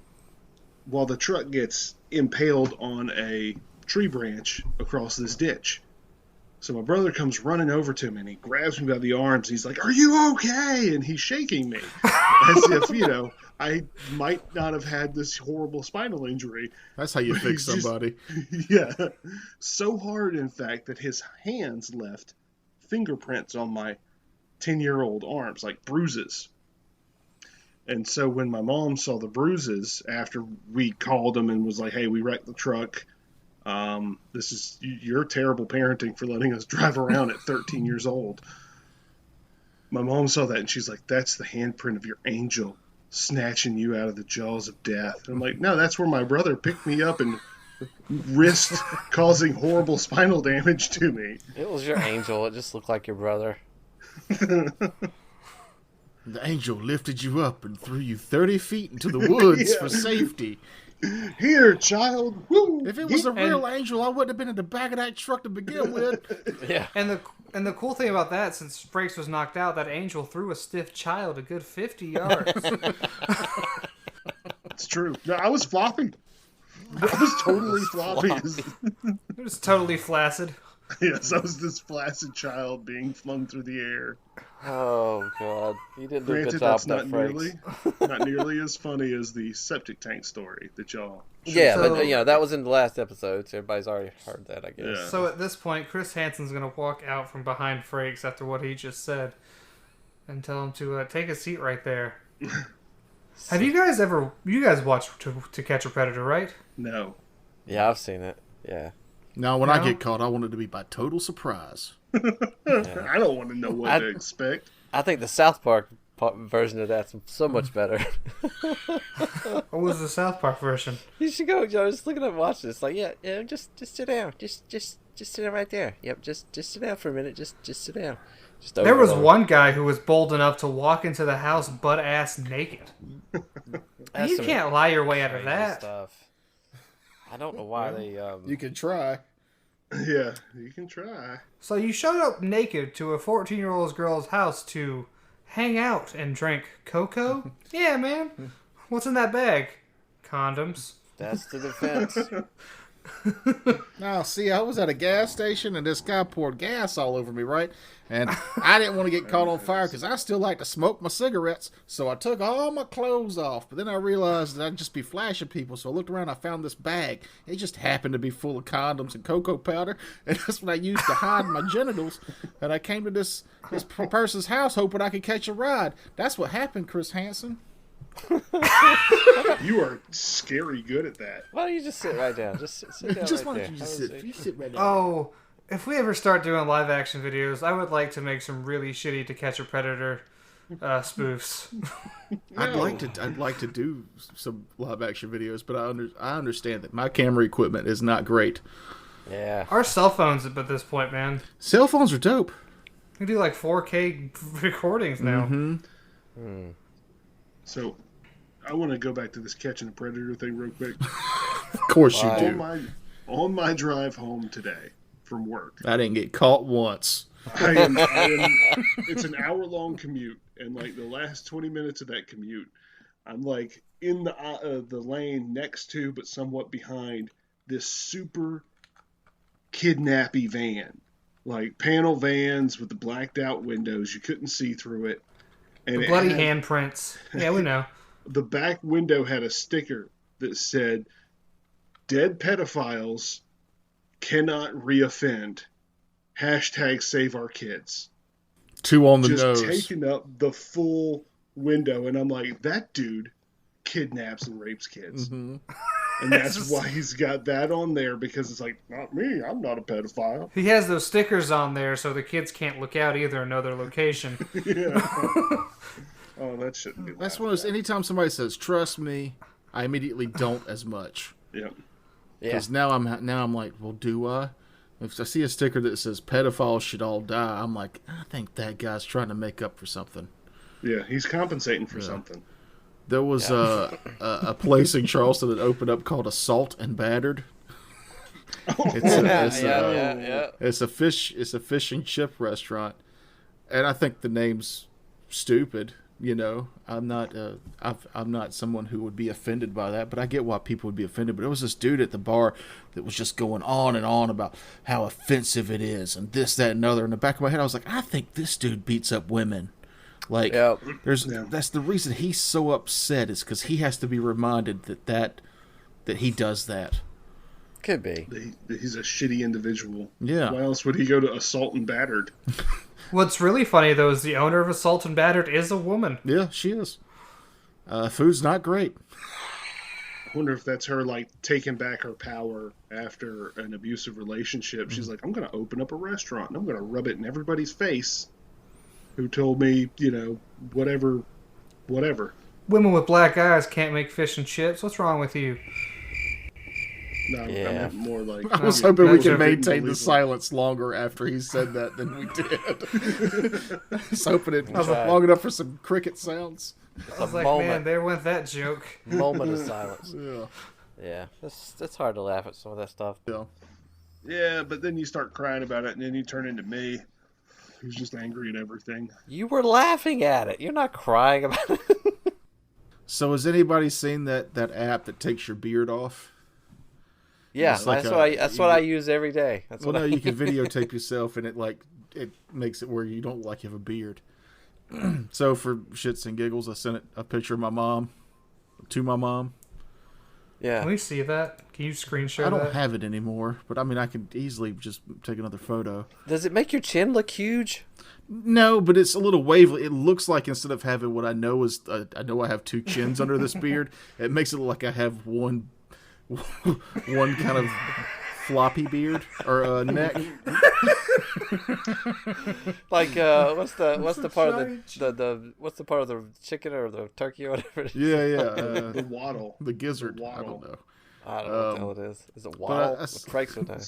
while the truck gets impaled on a tree branch across this ditch. So my brother comes running over to me, and he grabs me by the arms. He's like, "Are you okay?" And he's shaking me as if, I might not have had this horrible spinal injury. That's how you fix He's somebody. Yeah. So hard, in fact, that his hands left fingerprints on my 10-year-old arms, like bruises. And so when my mom saw the bruises after we called him and was like, "Hey, we wrecked the truck. This is your terrible parenting for letting us drive around at 13 years old." My mom saw that and she's like, "That's the handprint of your angel snatching you out of the jaws of death." And I'm like, "No, that's where my brother picked me up and risked causing horrible spinal damage to me." It was your angel. It just looked like your brother. The angel lifted you up and threw you 30 feet into the woods for safety. "Here, child." Woo! If it was a real angel, I wouldn't have been in the back of that truck to begin with. Yeah. And the cool thing about that, since Frakes was knocked out, that angel threw a stiff child a good 50 yards. It's true. No, I was floppy. I was totally floppy. It was totally flaccid. Yes, I was this flaccid child being flung through the air. Oh God, you didn't do a Granted, good job that's with that, Frakes. not nearly as funny as the septic tank story that y'all. Yeah, So- but that was in the last episode, so everybody's already heard that, I guess. Yeah. So at this point, Chris Hansen's going to walk out from behind Frakes after what he just said and tell him to take a seat right there. Have you guys watched To Catch a Predator, right? No. Yeah, I've seen it. Yeah. Now, when I No? get caught, I want it to be by total surprise. I don't want to know what to expect. I think the South Park version of that's so much better. What was the South Park version? You should go, Joe. Just look at it, watch this. Like, yeah, just sit down. Just sit down right there. Yep, just sit down for a minute. Just sit down. Just There was one guy who was bold enough to walk into the house butt-ass naked. That's You some can't lie your way out of crazy that. stuff. I don't know why they. You can try. Yeah, you can try. So you showed up naked to a 14-year-old girl's house to hang out and drink cocoa? Yeah, man. What's in that bag? Condoms. That's the defense. Now, see, I was at a gas station and this guy poured gas all over me, right? And I didn't want to get caught on fire because I still like to smoke my cigarettes. So I took all my clothes off. But then I realized that I'd just be flashing people. So I looked around, I found this bag. It just happened to be full of condoms and cocoa powder. And that's what I used to hide my genitals. And I came to this person's house hoping I could catch a ride. That's what happened, Chris Hansen. You are scary good at that. Why don't you just sit right down? Just sit down Just right why there. don't you just Have a sit? seat. You sit right down. Oh, if we ever start doing live action videos, I would like to make some really shitty To Catch a Predator spoofs. I'd like to do some live action videos, but I understand that my camera equipment is not great. Yeah. Our cell phones at this point, man. Cell phones are dope. We do like 4K recordings now. Mm-hmm. So, I want to go back to this catching a predator thing real quick. Of course you Wow. do. On my drive home today from work, I didn't get caught once. it's an hour-long commute, and like the last 20 minutes of that commute, I'm like in the lane next to, but somewhat behind, this super kidnappy van. Like panel vans with the blacked out windows. You couldn't see through it. And The it bloody had- handprints. Yeah, we know. the back window had a sticker that said, "Dead pedophiles cannot reoffend. Hashtag save our kids." Two on the Just nose. taking up the full window. And I'm like, that dude kidnaps and rapes kids. Mhm. And that's why he's got that on there, because it's like, not me, I'm not a pedophile. He has those stickers on there so the kids can't look out either and know their location. Yeah. Oh, that shouldn't be. That's one of those. Anytime somebody says "trust me," I immediately don't as much. Yeah. Yeah. Because now I'm like, well, do I? If I see a sticker that says pedophiles should all die, I'm like, I think that guy's trying to make up for something. Yeah, he's compensating for something. There was a place in Charleston that opened up called Assault and Battered. It's a fish and chip restaurant, and I think the name's stupid. You know, I'm not someone who would be offended by that, but I get why people would be offended. But it was this dude at the bar that was just going on and on about how offensive it is and this, that, and other. In the back of my head, I was like, I think this dude beats up women. Like, that's the reason he's so upset is because he has to be reminded that he does that. Could be. He's a shitty individual. Yeah. Why else would he go to Assault and Battered? What's really funny, though, is the owner of Assault and Battered is a woman. Yeah, she is. Food's not great. I wonder if that's her, like, taking back her power after an abusive relationship. She's like, I'm going to open up a restaurant, and I'm going to rub it in everybody's face who told me, whatever. Women with black eyes can't make fish and chips. What's wrong with you? No, Yeah. I meant more like... I was hoping we could That's maintain the unbelievable. silence longer after he said that than we did. I was hoping it was Right. long enough for some cricket sounds. I was like, man, there went that joke. Moment of silence. Yeah. Yeah, it's hard to laugh at some of that stuff. Yeah. Yeah, but then you start crying about it, and then you turn into me, who's just angry at everything. You were laughing at it. You're not crying about it. So has anybody seen that app that takes your beard off? Yeah, It's like that's what I use every day. That's Well, what no, I you can videotape yourself, and it makes it where you don't look like you have a beard. So for shits and giggles, I sent a picture of my mom to my mom. Yeah. Can we see that? Can you screenshot I don't that? have it anymore, but I mean, I could easily just take another photo. Does it make your chin look huge? No, but it's a little wavy. It looks like instead of having what I know is, I know I have two chins under this beard. It makes it look like I have one kind of floppy beard or neck. Like what's the part of the what's the part of the chicken or the turkey or whatever it is? Yeah. The waddle. The gizzard. The I waddle. don't know. I don't know what the hell it is. Is it waddle? Frakes would know.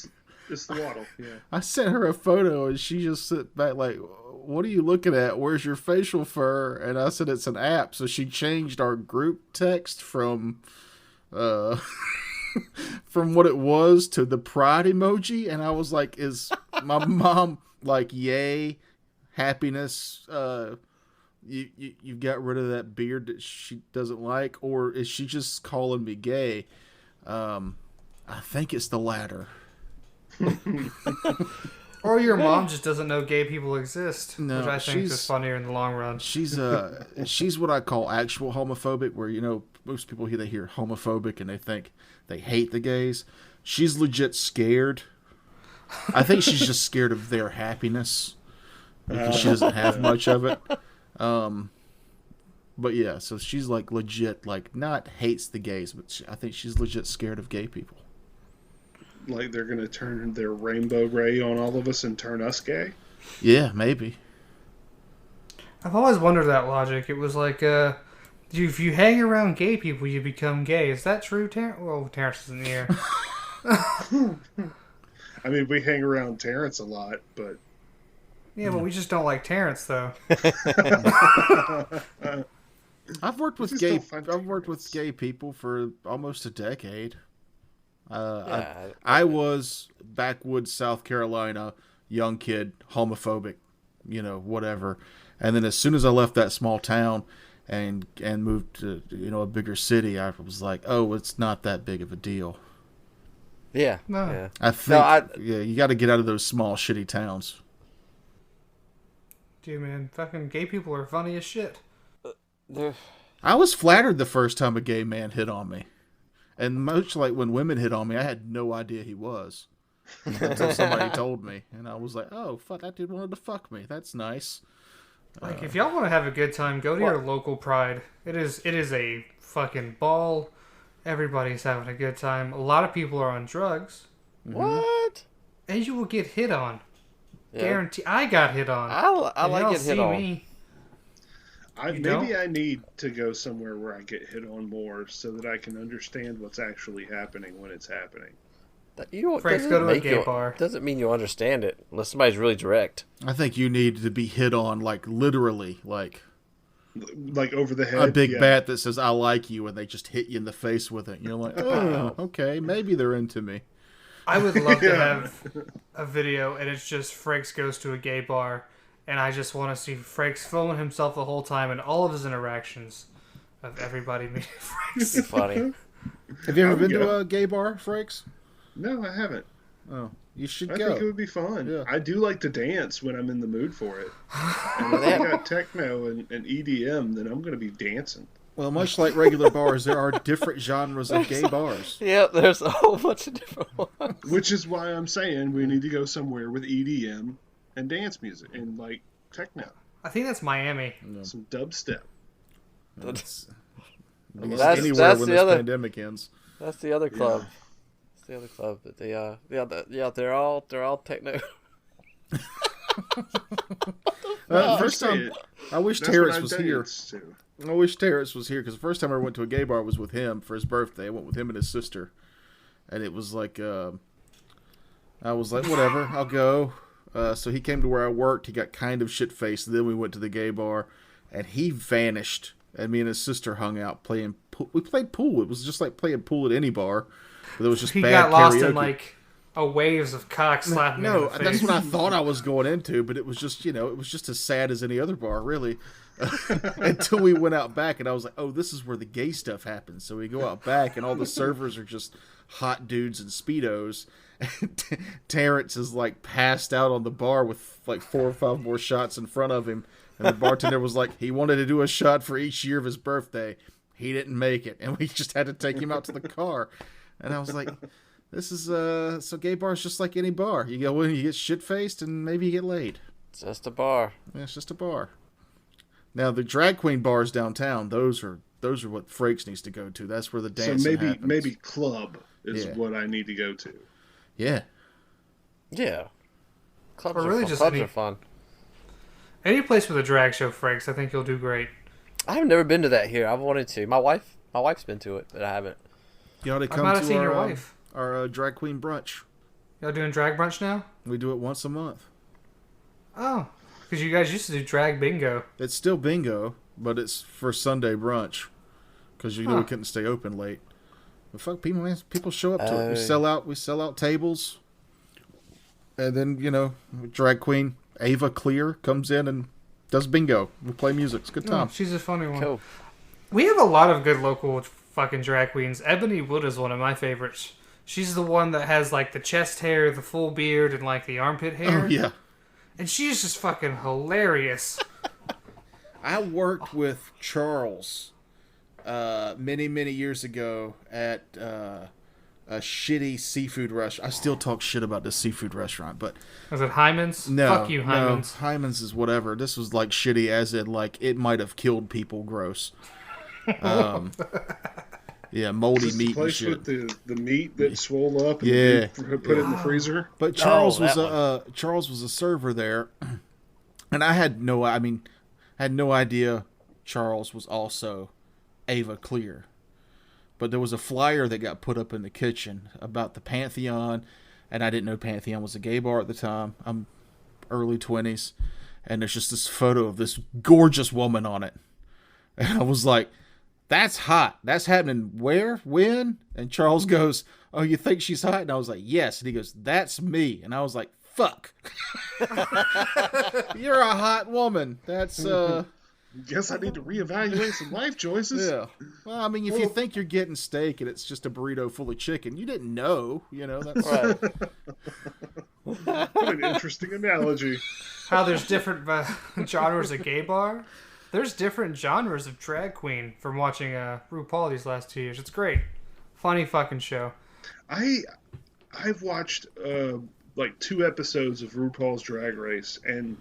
It's the waddle, yeah. I sent her a photo and she just sit back like, what are you looking at? Where's your facial fur? And I said, it's an app. So she changed our group text from from what it was to the pride emoji. And I was like, is my mom like, yay, happiness, you got rid of that beard that she doesn't like? Or is she just calling me gay? I think it's the latter. Or your mom just doesn't know gay people exist, No, which I think is she's- funnier in the long run. She's what I call actual homophobic, where most people they hear homophobic and they think they hate the gays. She's legit scared. I think she's just scared of their happiness because she doesn't have much of it. But yeah, so she's like legit, like not hates the gays, but I think she's legit scared of gay people. Like they're going to turn their rainbow ray on all of us and turn us gay? Yeah, maybe. I've always wondered that logic. It was like, if you hang around gay people, you become gay. Is that true, Terrence? Well, Terrence is in the air. I mean, we hang around Terrence a lot, but... Yeah, but we just don't like Terrence, though. I've worked with Just gay. don't find I've worked with Terrence. gay people for almost a decade. Yeah, I was backwoods South Carolina young kid, homophobic, whatever. And then as soon as I left that small town and moved to a bigger city, I was like, oh, it's not that big of a deal. yeah. No. Yeah. I think I- you got to get out of those small shitty towns. Dude, man, fucking gay people are funny as shit. They're- I was flattered the first time a gay man hit on me. And much like when women hit on me, I had no idea he was. Until somebody told me. And I was like, oh, fuck, that dude wanted to fuck me. That's nice. Like, if y'all want to have a good time, go to your local Pride. It is a fucking ball. Everybody's having a good time. A lot of people are on drugs. What? And you will get hit on. Yeah. Guarantee. I got hit on. I And like y'all getting hit see on. me. You Maybe I need to go somewhere where I get hit on more so that I can understand what's actually happening when it's happening. Frakes, go to a gay bar. Doesn't mean you understand it unless somebody's really direct. I think you need to be hit on, like, literally, like over the head. a big yeah. bat that says, I like you, and they just hit you in the face with it. And you're like, oh, okay, maybe they're into me. I would love to have a video, and it's just Frakes goes to a gay bar, and I just want to see Frakes filming himself the whole time and all of his interactions of everybody meeting Frakes. It's funny. Have you ever I would been go. to a gay bar, Frakes? No, I haven't. Oh, you should I go. think it would be fun. Yeah. I do like to dance when I'm in the mood for it. And if they got techno and EDM, then I'm going to be dancing. Well, much like regular bars, there are different genres of gay bars. Yeah, there's a whole bunch of different ones. Which is why I'm saying we need to go somewhere with EDM and dance music and like techno, I think that's Miami. some dubstep. That's That's anywhere when the this other- pandemic ends. That's the other club. That's the other club. But they're all techno. First time, I wish That's Terrence what I was here. dance to. I wish Terrence was here because the first time I went to a gay bar was with him for his birthday. I went with him and his sister, and it was like I was like, whatever, I'll go. So he came to where I worked. He got kind of shit faced. Then we went to the gay bar, and he vanished. And me and his sister hung out playing. We played pool. It was just like playing pool at any bar, but it was just He bad got lost karaoke. in like a waves of cock slapping. No, in the that's face. what I thought I was going into, but it was just, it was just as sad as any other bar, really. Until we went out back, and I was like, oh, this is where the gay stuff happens. So we go out back, and all the servers are just hot dudes in Speedos. And Terrence is, like, passed out on the bar with, like, 4 or 5 more shots in front of him. And the bartender was like, he wanted to do a shot for each year of his birthday. He didn't make it. And we just had to take him out to the car. And I was like... This is, so gay bar is just like any bar. You go in, you get shit-faced, and maybe you get laid. It's just a bar. Yeah, it's just a bar. Now, the drag queen bars downtown, those are what Frakes needs to go to. That's where the dancing So maybe happens. club is Yeah. what I need to go to. Yeah. Yeah. Clubs Or are really fun. just Clubs any- are fun. Any place with a drag show, Frakes, I think you'll do great. I've never been to that here. I've wanted to. My wife's been to it, but I haven't. You ought to I come might have to seen your wife. our drag queen brunch. Y'all doing drag brunch now? We do it once a month. Oh, because you guys used to do drag bingo. It's still bingo, but it's for Sunday brunch. Because we Huh. couldn't stay open late. But fuck, people show up to it. Oh. We sell out tables. And then, drag queen Ava Clear comes in and does bingo. We play music. It's a good Oh, time. she's a funny one. Cool. We have a lot of good local fucking drag queens. Ebony Wood is one of my favorites. She's the one that has like the chest hair, the full beard, and like the armpit hair. Oh, yeah. And she's just fucking hilarious. I worked with Charles many, many years ago at a shitty seafood restaurant. I still talk shit about this seafood restaurant, but Was it Hyman's? no. Fuck you, Hyman's. No, Hyman's is whatever. This was like shitty as in like it might have killed people gross. Yeah, moldy Is this the meat and place shit. with the meat that swole up and Yeah. you put it in the freezer? But Charles was that Charles was a server there, and I had no idea Charles was also Ava Clear. But there was a flyer that got put up in the kitchen about the Pantheon, and I didn't know Pantheon was a gay bar at the time. I'm early 20s, and there's just this photo of this gorgeous woman on it. And I was like, that's hot. That's happening where? When? And Charles goes, oh, you think she's hot? And I was like, yes. And he goes, that's me. And I was like, fuck. You're a hot woman. That's, Guess I need to reevaluate some life choices. yeah. Well, I mean, if you think you're getting steak and it's just a burrito full of chicken, you didn't know, that's... Right. What an interesting analogy. How there's different genres of gay bar. There's different genres of drag queen from watching RuPaul these last 2 years. It's great. Funny fucking show. I've watched like 2 episodes of RuPaul's Drag Race, and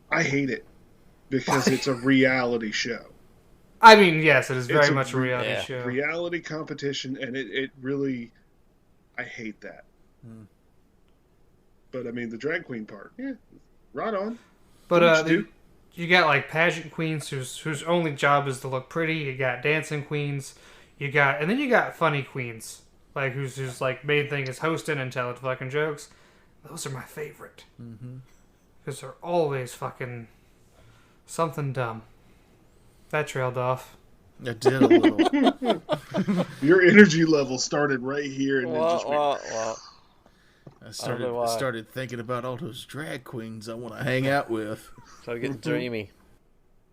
I hate it because it's a reality show. I mean, yes, it is very It's a much a reality yeah. show. Reality competition, and it really, I hate that. But I mean, the drag queen part, yeah, right on. But Do what you do. you got like pageant queens whose only job is to look pretty. You got dancing queens. And then you got funny queens. like who's like main thing is hosting and telling fucking jokes. Those are my favorite. Because they're always fucking something dumb. That trailed off. I did a little. Your energy level started right here and then just went... Well. I know why. started thinking about all those drag queens I want to hang out with. So getting dreamy.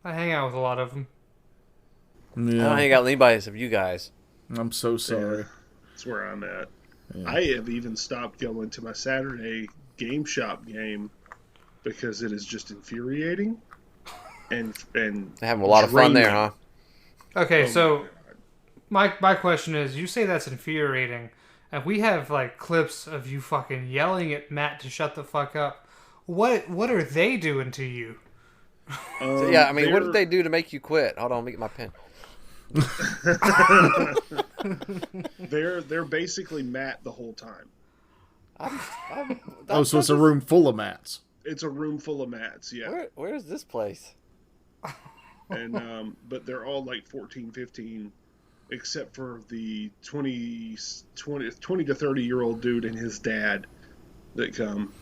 I hang out with a lot of them. I don't Yeah, hang out with anybody except you guys. I'm so sorry. That's where I'm at. Yeah. I have even stopped going to my Saturday game shop game because it is just infuriating and They're having a lot of fun there, huh? Okay, Oh so my question is, you say that's infuriating, and we have like clips of you fucking yelling at Matt to shut the fuck up. What are they doing to you? So, yeah, I mean, what did they do to make you quit? Hold on, let me get my pen. They're basically Matt the whole time. Oh, so it's a room full of mats. It's a room full of Matts, yeah. Where's this place? And but they're all like 14, 15, except for the 20 to 30 year old dude and his dad that come,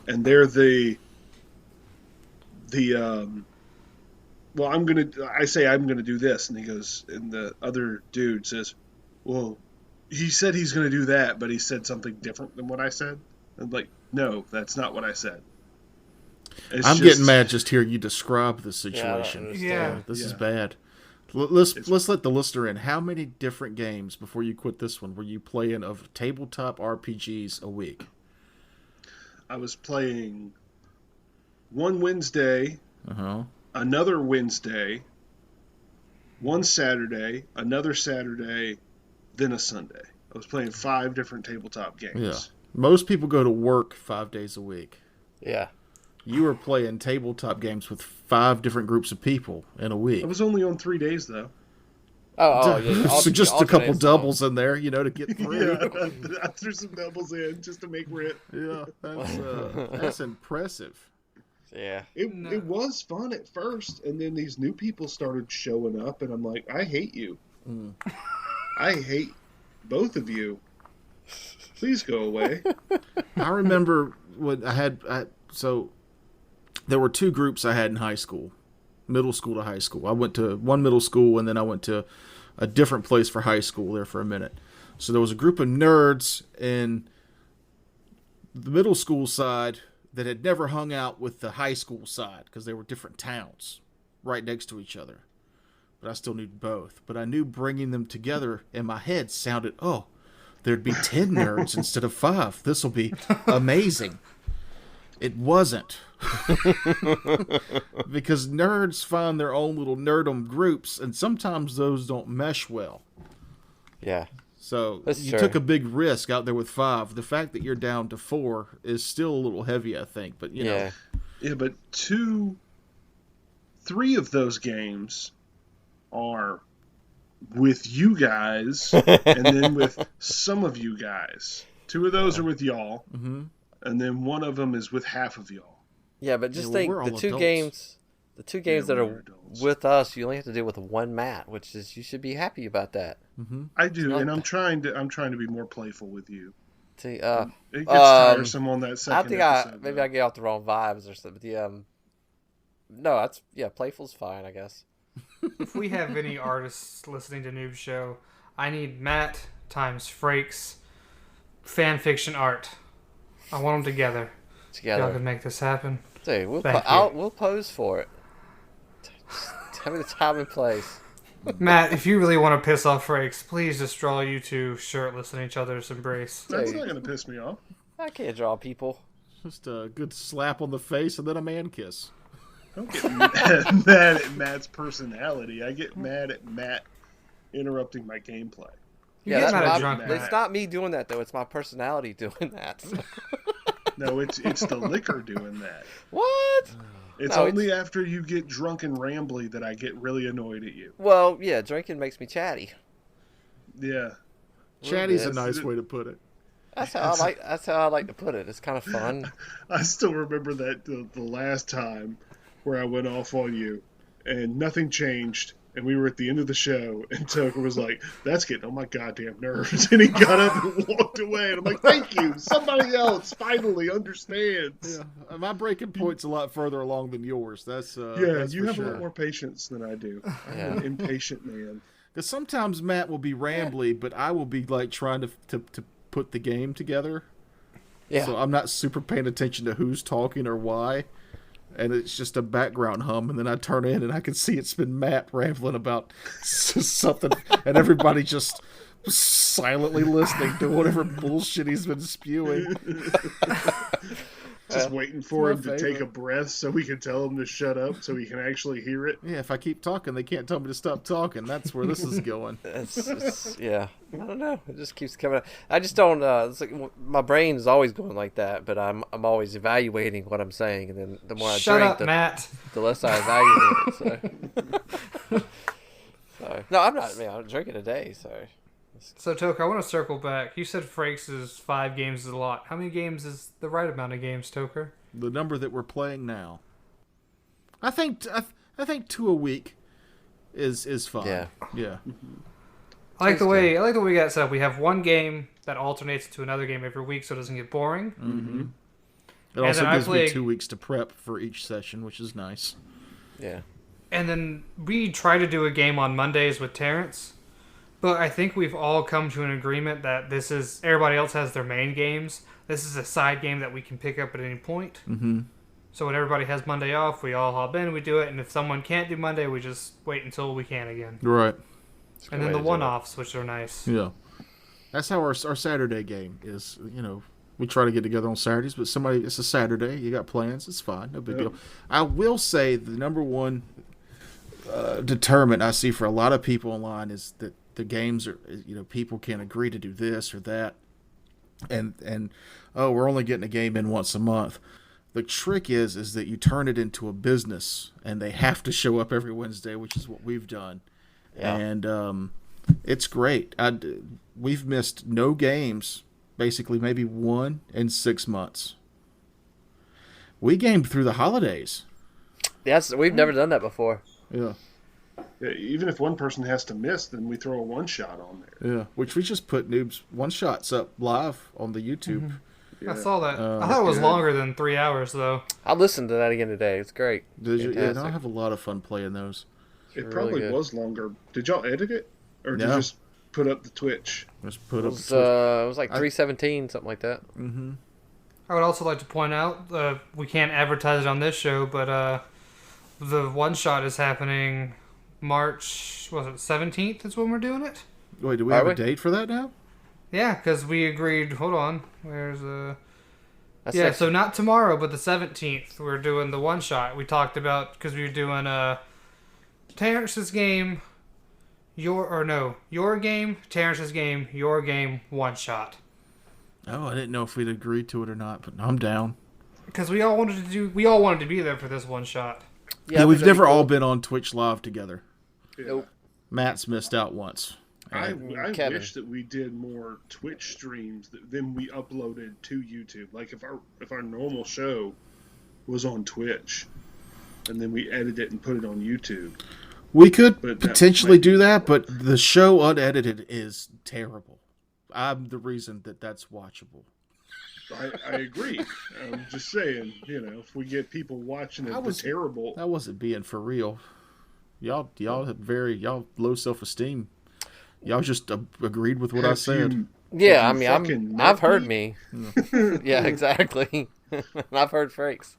and they're the well, I say I'm gonna do this, and he goes, and the other dude says, well, he said he's gonna do that, but he said something different than what I said. I'm like, no, that's not what I said. I'm getting mad just hearing you describe the situation. Yeah. This is bad. Let's let the listener in. How many different games before you quit this one were you playing of tabletop RPGs a week? I was playing one Wednesday, Uh-huh. another Wednesday, one Saturday, another Saturday, then a Sunday. I was playing 5 different tabletop games. Yeah. Most people go to work 5 days a week. Yeah. You were playing tabletop games with 5 different groups of people in a week. I was only on 3 days, though. Oh, yeah. So just a couple Alternates. doubles in there, to get through. Yeah, I threw some doubles in just to make rent. Yeah, that's impressive. Yeah. It was fun at first, and then these new people started showing up, and I'm like, I hate you. I hate both of you. Please go away. I remember when so there were 2 groups I had in high school, middle school to high school. I went to one middle school, and then I went to a different place for high school there for a minute. So there was a group of nerds in the middle school side that had never hung out with the high school side because they were different towns right next to each other. But I still knew both. But I knew bringing them together in my head sounded, there'd be 10 nerds instead of 5. This will be amazing. It wasn't. Because nerds find their own little nerdum groups, and sometimes those don't mesh well. Yeah. So That's you true. took a big risk out there with 5. The fact that you're down to 4 is still a little heavy, I think. But, you know. Yeah. Yeah, but 3 of those games are with you guys, and then with some of you guys. 2 of those are with y'all, and then one of them is with half of y'all. Yeah, but just Yeah, well, think we're all the two adults. games that we're are adults. with us, you only have to deal with one mat, which is you should be happy about that. I do, not and I'm trying to be more playful with you. See, It gets tiresome on that I second think episode. maybe though. I get off the wrong vibes or something. But no, playful's fine, I guess. If we have any artists listening to Noob Show, I need Matt times Frakes fan fiction art. I want them together. Y'all Together, can make this happen. dude, Thank you. we'll pose for it. Just tell me the time and place. Matt, if you really want to piss off Frakes, please just draw you 2 shirtless in each other's embrace. That's not going to piss me off. I can't draw people. Just a good slap on the face and then a man kiss. Don't get mad at Matt's personality. I get mad at Matt interrupting my gameplay. You Yeah, get that's mad at my, drunk Matt. it's not me doing that though. It's my personality doing that. No, it's the liquor doing that. What? It's No, only after you get drunk and rambly that I get really annoyed at you. Well, yeah, drinking makes me chatty. Yeah. Chatty's a bit. nice way to put it. That's how I like to put it. It's kind of fun. I still remember that the last time where I went off on you and nothing changed and we were at the end of the show, and Toker was like, "That's getting on my goddamn nerves," and he got up and walked away. And I'm like, "Thank you, somebody else finally understands." Yeah, my breaking point's a lot further along than yours. That's Yeah, you for have sure. a lot more patience than I do. I'm an impatient man. Because sometimes Matt will be rambly, but I will be like trying to put the game together. Yeah. So I'm not super paying attention to who's talking or why. And it's just a background hum, and then I turn in and I can see it's been Matt rambling about something, and everybody just silently listening to whatever bullshit he's been spewing. Just waiting for him my to take a favorite. breath so we can tell him to shut up so he can actually hear it. Yeah, if I keep talking, they can't tell me to stop talking. That's where this is going. Yeah, I don't know. It just keeps coming. I just don't. It's like my brain is always going like that, but I'm always evaluating what I'm saying, and then the more I Shut drink, up, Matt. the less I evaluate it. So no, I'm not. Man, I'm drinking a day. So, Toker, I want to circle back. You said Frakes' 5 games is a lot. How many games is the right amount of games, Toker? The number that we're playing now. I think 2 a week is fine. Yeah. Yeah. I like the way we got it set up. We have one game that alternates to another game every week, so it doesn't get boring. Mm-hmm. It And also then I gives me play- 2 weeks to prep for each session, which is nice. Yeah. And then we try to do a game on Mondays with Terrence, but I think we've all come to an agreement that this is everybody else has their main games. This is a side game that we can pick up at any point. Mm-hmm. So when everybody has Monday off, we all hop in, we do it, and if someone can't do Monday, we just wait until we can again. Right. And then the one-offs, which are nice. Yeah. That's how our Saturday game is. You know, we try to get together on Saturdays, but it's a Saturday. You got plans. It's fine. No big deal. I will say the number one deterrent I see for a lot of people online is that the games are, people can't agree to do this or that. And we're only getting a game in once a month. The trick is that you turn it into a business, and they have to show up every Wednesday, which is what we've done. Yeah. And it's great. We've missed no games, basically maybe one in 6 months. We gamed through the holidays. Yes, we've never done that before. Yeah. Yeah, even if one person has to miss, then we throw a one-shot on there. Yeah. Which we just put Noobs one-shots up live on the YouTube. Yeah. I saw that. I thought it was good. longer than 3 hours, though. I listened to that again today. It's great. Did you? Yeah, Fantastic. I have a lot of fun playing those. It really probably good. was longer. Did y'all edit it? Or did No. you just put up the Twitch? Just put It up. was, it was like 3:17, something like that. Mm-hmm. I would also like to point out, we can't advertise it on this show, but the one-shot is happening March, 17th is when we're doing it? Wait, do we Are have we? a date for that now? Yeah, because we agreed, hold on, where's That's yeah, next- so not tomorrow, but the 17th, we're doing the one-shot. We talked about, because we were doing Terrence's game, your game, Terrence's game, your game, one-shot. Oh, I didn't know if we'd agreed to it or not, but I'm down. Because we all wanted to be there for this one-shot. Yeah, we've never all been on Twitch Live together. Yeah. Nope. Matt's missed out once. I Kevin. wish that we did more Twitch streams that then we uploaded to YouTube. Like if our normal show was on Twitch, and then we edit it and put it on YouTube. We could But that potentially might be do that, but the show unedited is terrible. I'm the reason that's watchable. I agree. I'm just saying, if we get people watching it, I was- the terrible. That wasn't being for real. Y'all have low self-esteem. Y'all just agreed with what I Have said. you- Yeah, I have you mean, fucking met I've heard me? me. Yeah, exactly. I've heard Frakes.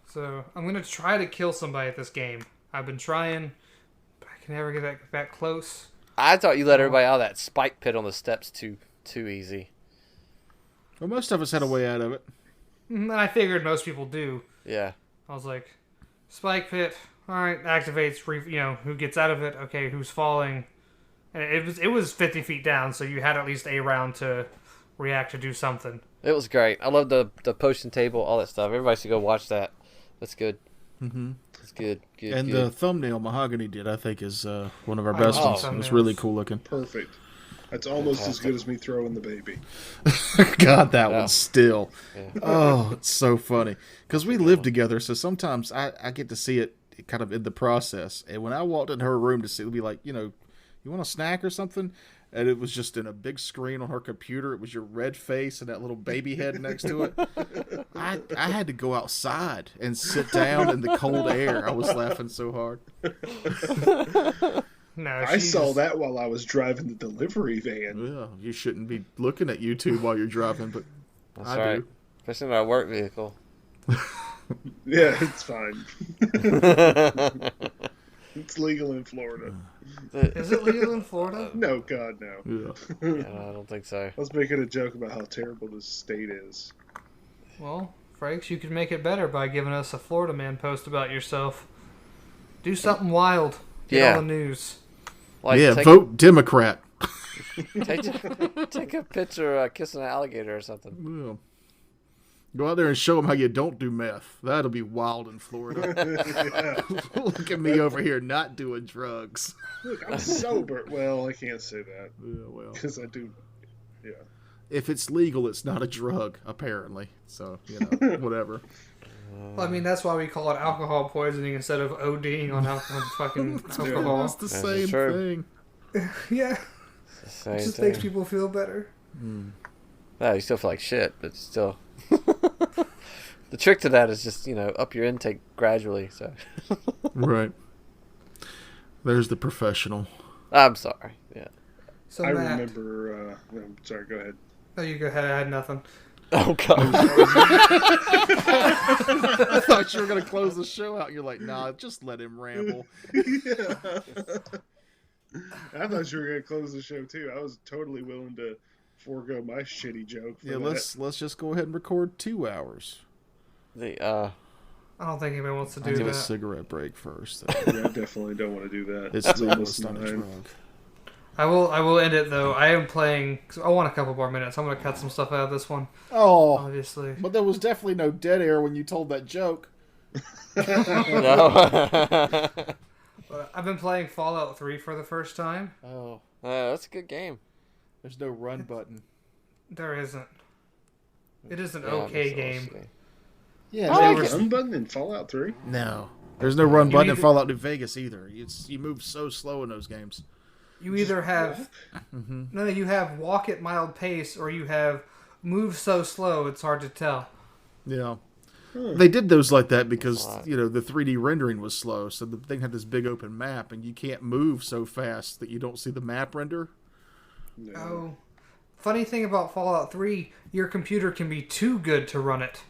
So I'm going to try to kill somebody at this game. I've been trying, but I can never get that close. I thought you let everybody out of that spike pit on the steps too easy. Well, most of us had a way out of it. And I figured most people do. Yeah. I was like, spike pit, alright, activates, who gets out of it, okay, who's falling. And it was 50 feet down, so you had at least a round to react to do something. It was great. I love the potion table, all that stuff. Everybody should go watch that. That's good. Mm-hmm. It's good. Good. And good. the thumbnail Mahogany did, I think, is one of our I best love ones. It was thumbnails. really cool looking. Perfect. That's almost as good as me throwing the baby. God, that Yeah. one still. Yeah. Oh, it's so funny. Because we live together, so sometimes I get to see it kind of in the process. And when I walked in her room to see, it would be like, you know, you want a snack or something? And it was just in a big screen on her computer. It was your red face and that little baby head next to it. I had to go outside and sit down in the cold air. I was laughing so hard. No, I saw that while I was driving the delivery van. Yeah, you shouldn't be looking at YouTube while you're driving, but That's I right. do. Especially in our work vehicle. Yeah, it's fine. It's legal in Florida. Is it legal in Florida? No, God, no. Yeah. Yeah, I don't think so. I was making a joke about how terrible this state is. Well, Frakes, you could make it better by giving us a Florida man post about yourself. Do something wild. Get Yeah. all the news. Like, Yeah, take, vote Democrat. take a picture kissing an alligator or something. Yeah. Go out there and show them how you don't do meth. That'll be wild in Florida. Look at me over here not doing drugs. Look, I'm sober. Well, I can't say that Yeah, well, because I do. Yeah. if it's legal, it's not a drug, apparently. So, you know, whatever. Well, I mean, that's why we call it alcohol poisoning instead of ODing on fucking alcohol. It's the That's same true. thing. Yeah, It's the same it just thing. makes people feel better. No, you still feel like shit, but still. The trick to that is just, up your intake gradually. So Right. There's the professional. I'm sorry. Yeah. So I Matt, remember. I'm sorry, go ahead. oh, you go ahead. I had nothing. Oh god. I thought you were going to close the show out. You're like, nah, just let him ramble. Yeah. I thought you were going to close the show, too. I was totally willing to forego my shitty joke for Yeah, that. let's just go ahead and record 2 hours. I don't think anybody wants to I'll do do a that. cigarette break first. Yeah, I definitely don't want to do that. It's almost not a 9. drug. I will end it though. I am playing. I want a couple more minutes. I'm gonna cut some stuff out of this one, Oh, obviously. but there was definitely no dead air when you told that joke. no. But I've been playing Fallout 3 for the first time. Oh, That's a good game. there's no run button. There isn't. It is an Yeah, okay so game. let's see. Yeah, They They were- were run button in Fallout 3? no. There's no run You button in either- Fallout New Vegas either. You move so slow in those games. You either have no, you have walk at mild pace, or you have move so slow it's hard to tell. Yeah. They did those like that because, Right. the 3D rendering was slow. So the thing had this big open map, and you can't move so fast that you don't see the map render. No. Oh, funny thing about Fallout 3, your computer can be too good to run it.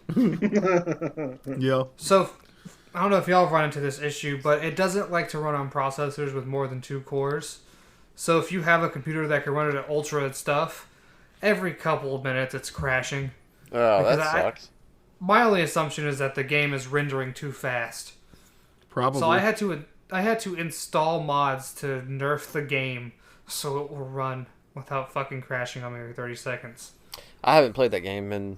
Yeah. So I don't know if y'all have run into this issue, but it doesn't like to run on processors with more than 2 cores. So if you have a computer that can run it at ultra and stuff, every couple of minutes it's crashing. Oh, that Because sucks. My only assumption is that the game is rendering too fast. Probably. So I had to install mods to nerf the game so it will run without fucking crashing on me every 30 seconds. I haven't played that game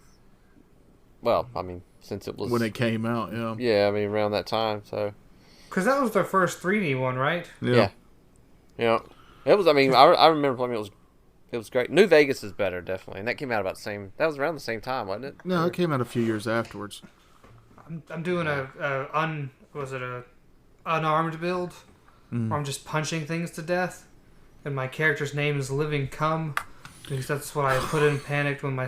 since it was when it came out, yeah. Yeah, around that time. So Because that was their first 3D one, right? yeah. It was. I remember playing. It was great. New Vegas is better, definitely, and that came out about the same. That was around the same time, wasn't it? No, it came out a few years afterwards. I'm doing a unarmed build where I'm just punching things to death, and my character's name is Living Cum because that's what I put in panicked when my.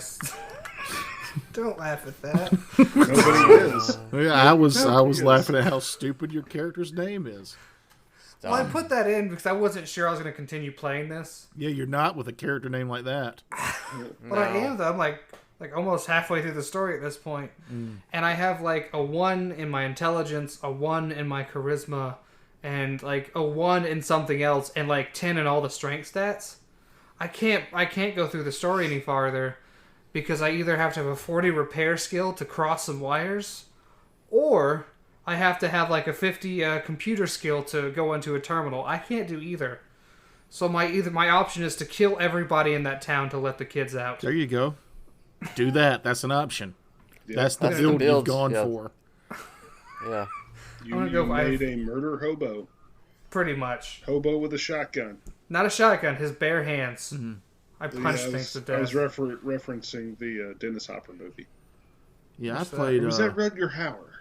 Don't laugh at that. Nobody is. Yeah, I was yes. laughing at how stupid your character's name is. Well, I put that in because I wasn't sure I was going to continue playing this, Yeah, you're not with a character name like that. but I am though. I'm like almost halfway through the story at this point. And I have like a 1 in my intelligence, a 1 in my charisma, and like a 1 in something else, and like 10 in all the strength stats. I can't go through the story any farther because I either have to have a 40 repair skill to cross some wires, or I have to have like a 50 computer skill to go into a terminal. I can't do either. So my option is to kill everybody in that town to let the kids out. There you go. Do that. That's an option. Yeah. That's the That's the build you've builds, gone yeah. for. Yeah. You, I'm gonna go you with- made a murder hobo. Pretty much. Hobo with a shotgun. Not a shotgun, his bare hands. I punch Yeah, things to I was death. referencing the Dennis Hopper movie. Yeah, I What's that? played. Or was that Rutger Hauer?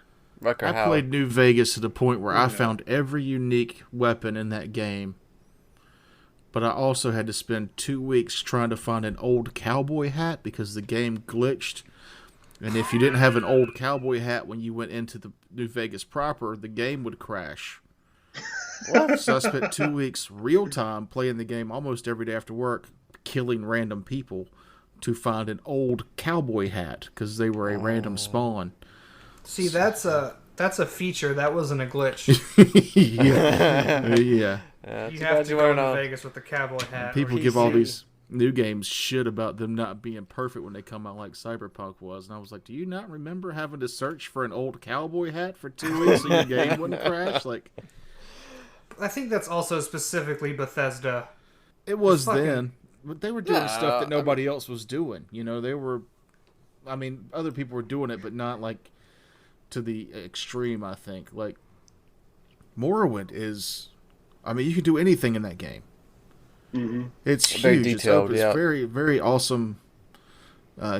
Rucker I Howard. played New Vegas to the point where I found every unique weapon in that game. But I also had to spend 2 weeks trying to find an old cowboy hat because the game glitched. And if you didn't have an old cowboy hat when you went into the New Vegas proper, the game would crash. So I spent 2 weeks real time playing the game almost every day after work, killing random people to find an old cowboy hat because they were a random spawn. See, that's a feature. That wasn't a glitch. Yeah. You have to go to Vegas with the cowboy hat. People or give he's all seen. these new games shit about them not being perfect when they come out like Cyberpunk was. And I was like, do you not remember having to search for an old cowboy hat for 2 weeks so your game wouldn't crash? Like, I think that's also specifically Bethesda. it was fucking- then. But they were doing stuff that nobody else was doing. You know, they were... I mean, other people were doing it, but not, like, to the extreme, I think. Like, Morrowind is... I mean, you can do anything in that game. Mm-hmm. It's Very huge. detailed, It's yeah. very, very awesome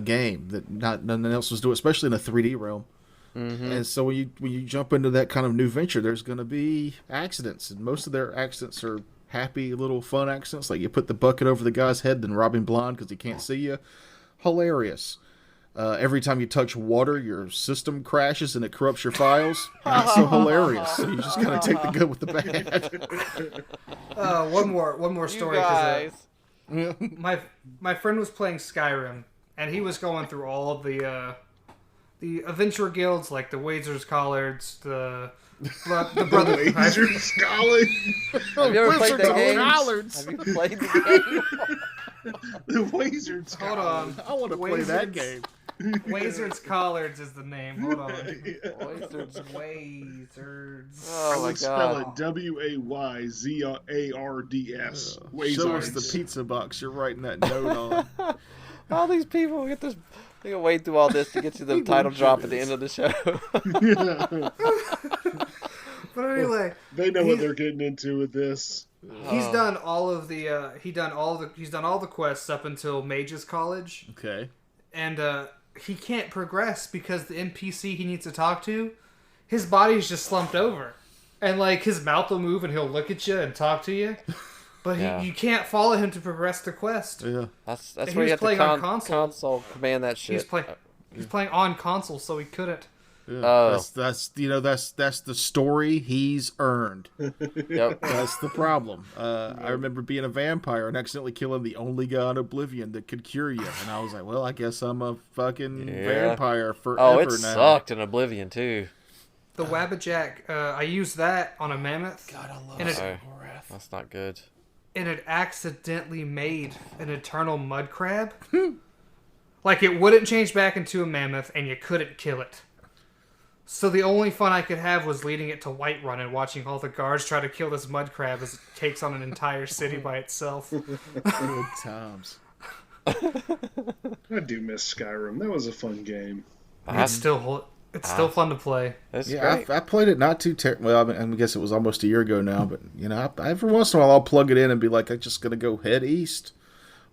game that nothing else was doing, especially in a 3D realm. Mm-hmm. And so when you jump into that kind of new venture, there's going to be accidents, and most of their accidents are happy little fun accidents, like you put the bucket over the guy's head, then rob him blind because he can't see you. Hilarious. Every time you touch water, your system crashes and it corrupts your files. Not so hilarious. So you just gotta take the good with the bad. One more You story. guys. My friend was playing Skyrim, and he was going through all the adventure guilds, like the Wayzards Collards, the brother. Wayzards Collards. Have you ever played Wizards that game? Collards. Have you played the game? The Wayzards Hold Collards. on. I want to play that game. Wayzards Collards is the name. Hold on. Wizards. Wayzards. Oh I my would spell god. it Wayzards. Show us the pizza box you're writing that note on. All these people get this. They can wait through all this to get to the title drop at the end of the show. But anyway, They know what He's- they're getting into with this. he's done all of the he's done all the quests up until Mage's College, Okay. and he can't progress because the NPC he needs to talk to, his body's just slumped over, and like his mouth will move and he'll look at you and talk to you, but Yeah. you can't follow him to progress the quest. Yeah. That's And he where was you have to playing on console. console command that shit. He's playing on console, so he couldn't. Yeah. Oh. That's that's the story he's earned. Yep. That's the problem. I remember being a vampire and accidentally killing the only guy in Oblivion that could cure you, and I was like, "Well, I guess I'm a fucking Yeah. vampire forever Oh, it now." sucked in Oblivion too. The Wabbajack, I used that on a mammoth. God, I love And it- it. That's not good. And it accidentally made an eternal mud crab. Like, it wouldn't change back into a mammoth, and you couldn't kill it. So the only fun I could have was leading it to Whiterun and watching all the guards try to kill this mud crab as it takes on an entire city by itself. Good times. I do miss Skyrim. That was a fun game. It's still fun to play. It's Yeah, great. I played it not too terrible. Well, I guess it was almost a year ago now, but you know, every once in a while I'll plug it in and be like, I'm just gonna go head east,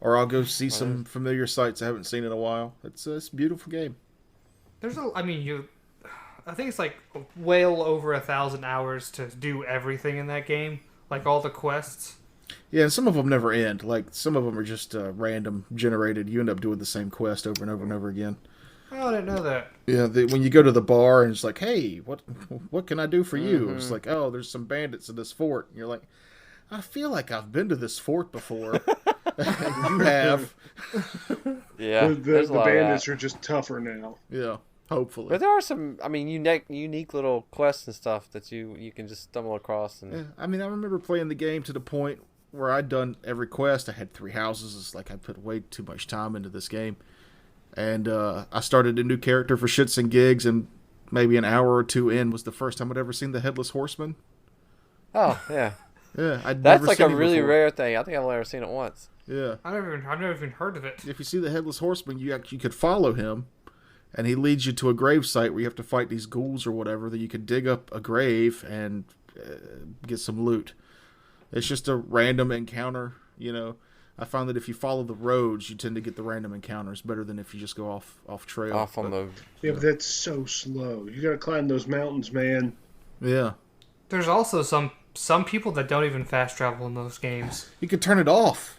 or I'll go see some familiar sights I haven't seen in a while. It's a beautiful game. I think it's like well over 1,000 hours to do everything in that game, like all the quests. Yeah, and some of them never end. Like some of them are just random generated. You end up doing the same quest over and over and over again. Oh, I didn't know that. Yeah, when you go to the bar and it's like, hey, what can I do for you? It's like, oh, there's some bandits in this fort. And you're like, I feel like I've been to this fort before. You have. Yeah. The there's a lot of that. bandits are just tougher now. Yeah, hopefully. But there are some, I mean, unique little quests and stuff that you can just stumble across. And Yeah, I mean, I remember playing the game to the point where I'd done every quest. I had 3 houses. It's like I put way too much time into this game. And I started a new character for shits and gigs, and maybe an hour or two in was the first time I'd ever seen the Headless Horseman. oh yeah, Yeah, I'd that's never like seen a him really before. rare thing. I think I've only ever seen it once. Yeah. I've never even heard of it. If you see the Headless Horseman, you actually could follow him, and he leads you to a grave site where you have to fight these ghouls or whatever, that you could dig up a grave and get some loot. It's just a random encounter, you know. I found that if you follow the roads, you tend to get the random encounters better than if you just go off trail. Off on the. Yeah, but that's so slow. You gotta climb those mountains, man. Yeah. There's also some people that don't even fast travel in those games. You can turn it off.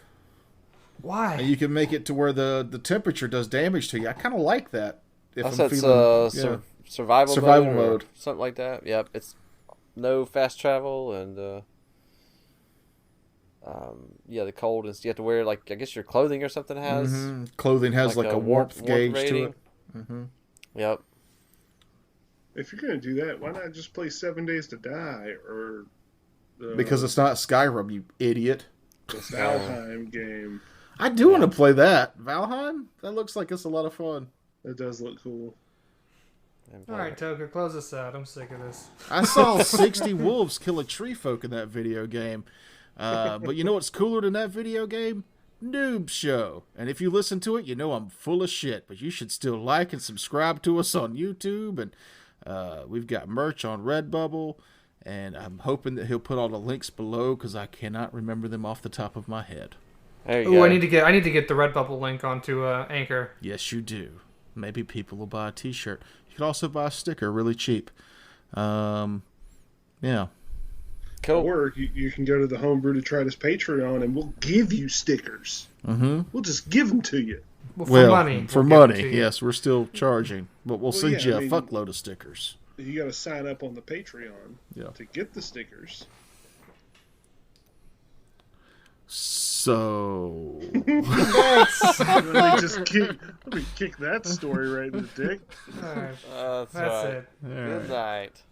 Why? And you can make it to where the temperature does damage to you. I kind of like that. If That's survival mode. Or something like that. Yep, it's no fast travel and the cold is you have to wear like I guess your clothing or something has Clothing has like a warmth gauge rating. to it. Mm-hmm. Yep. If you're gonna do that, why not just play 7 Days to Die or Because it's not Skyrim, you idiot. the Valheim game? I do want to play that. Valheim? That looks like it's a lot of fun. That does look cool. All right, Toker, close this out. I'm sick of this. I saw 60 wolves kill a tree folk in that video game. But you know what's cooler than that video game? Noob Show. And if you listen to it, you know I'm full of shit. But you should still like and subscribe to us on YouTube. And we've got merch on Redbubble. And I'm hoping that he'll put all the links below because I cannot remember them off the top of my head. There you Ooh, go. I need to get the Redbubble link onto Anchor. Yes, you do. Maybe people will buy a t-shirt. You could also buy a sticker really cheap. Yeah. Cool. Or you can go to the Homebrew Detritus Patreon and we'll give you stickers. Mm-hmm. We'll just give them to you. Well, for money. For we'll money, give it to you. yes. We're still charging. But we'll send yeah, you I a mean- fuckload of stickers. You got to sign up on the Patreon Yeah. to get the stickers. So... let me kick that story right in the dick. All right, That's that's right. it. Good night.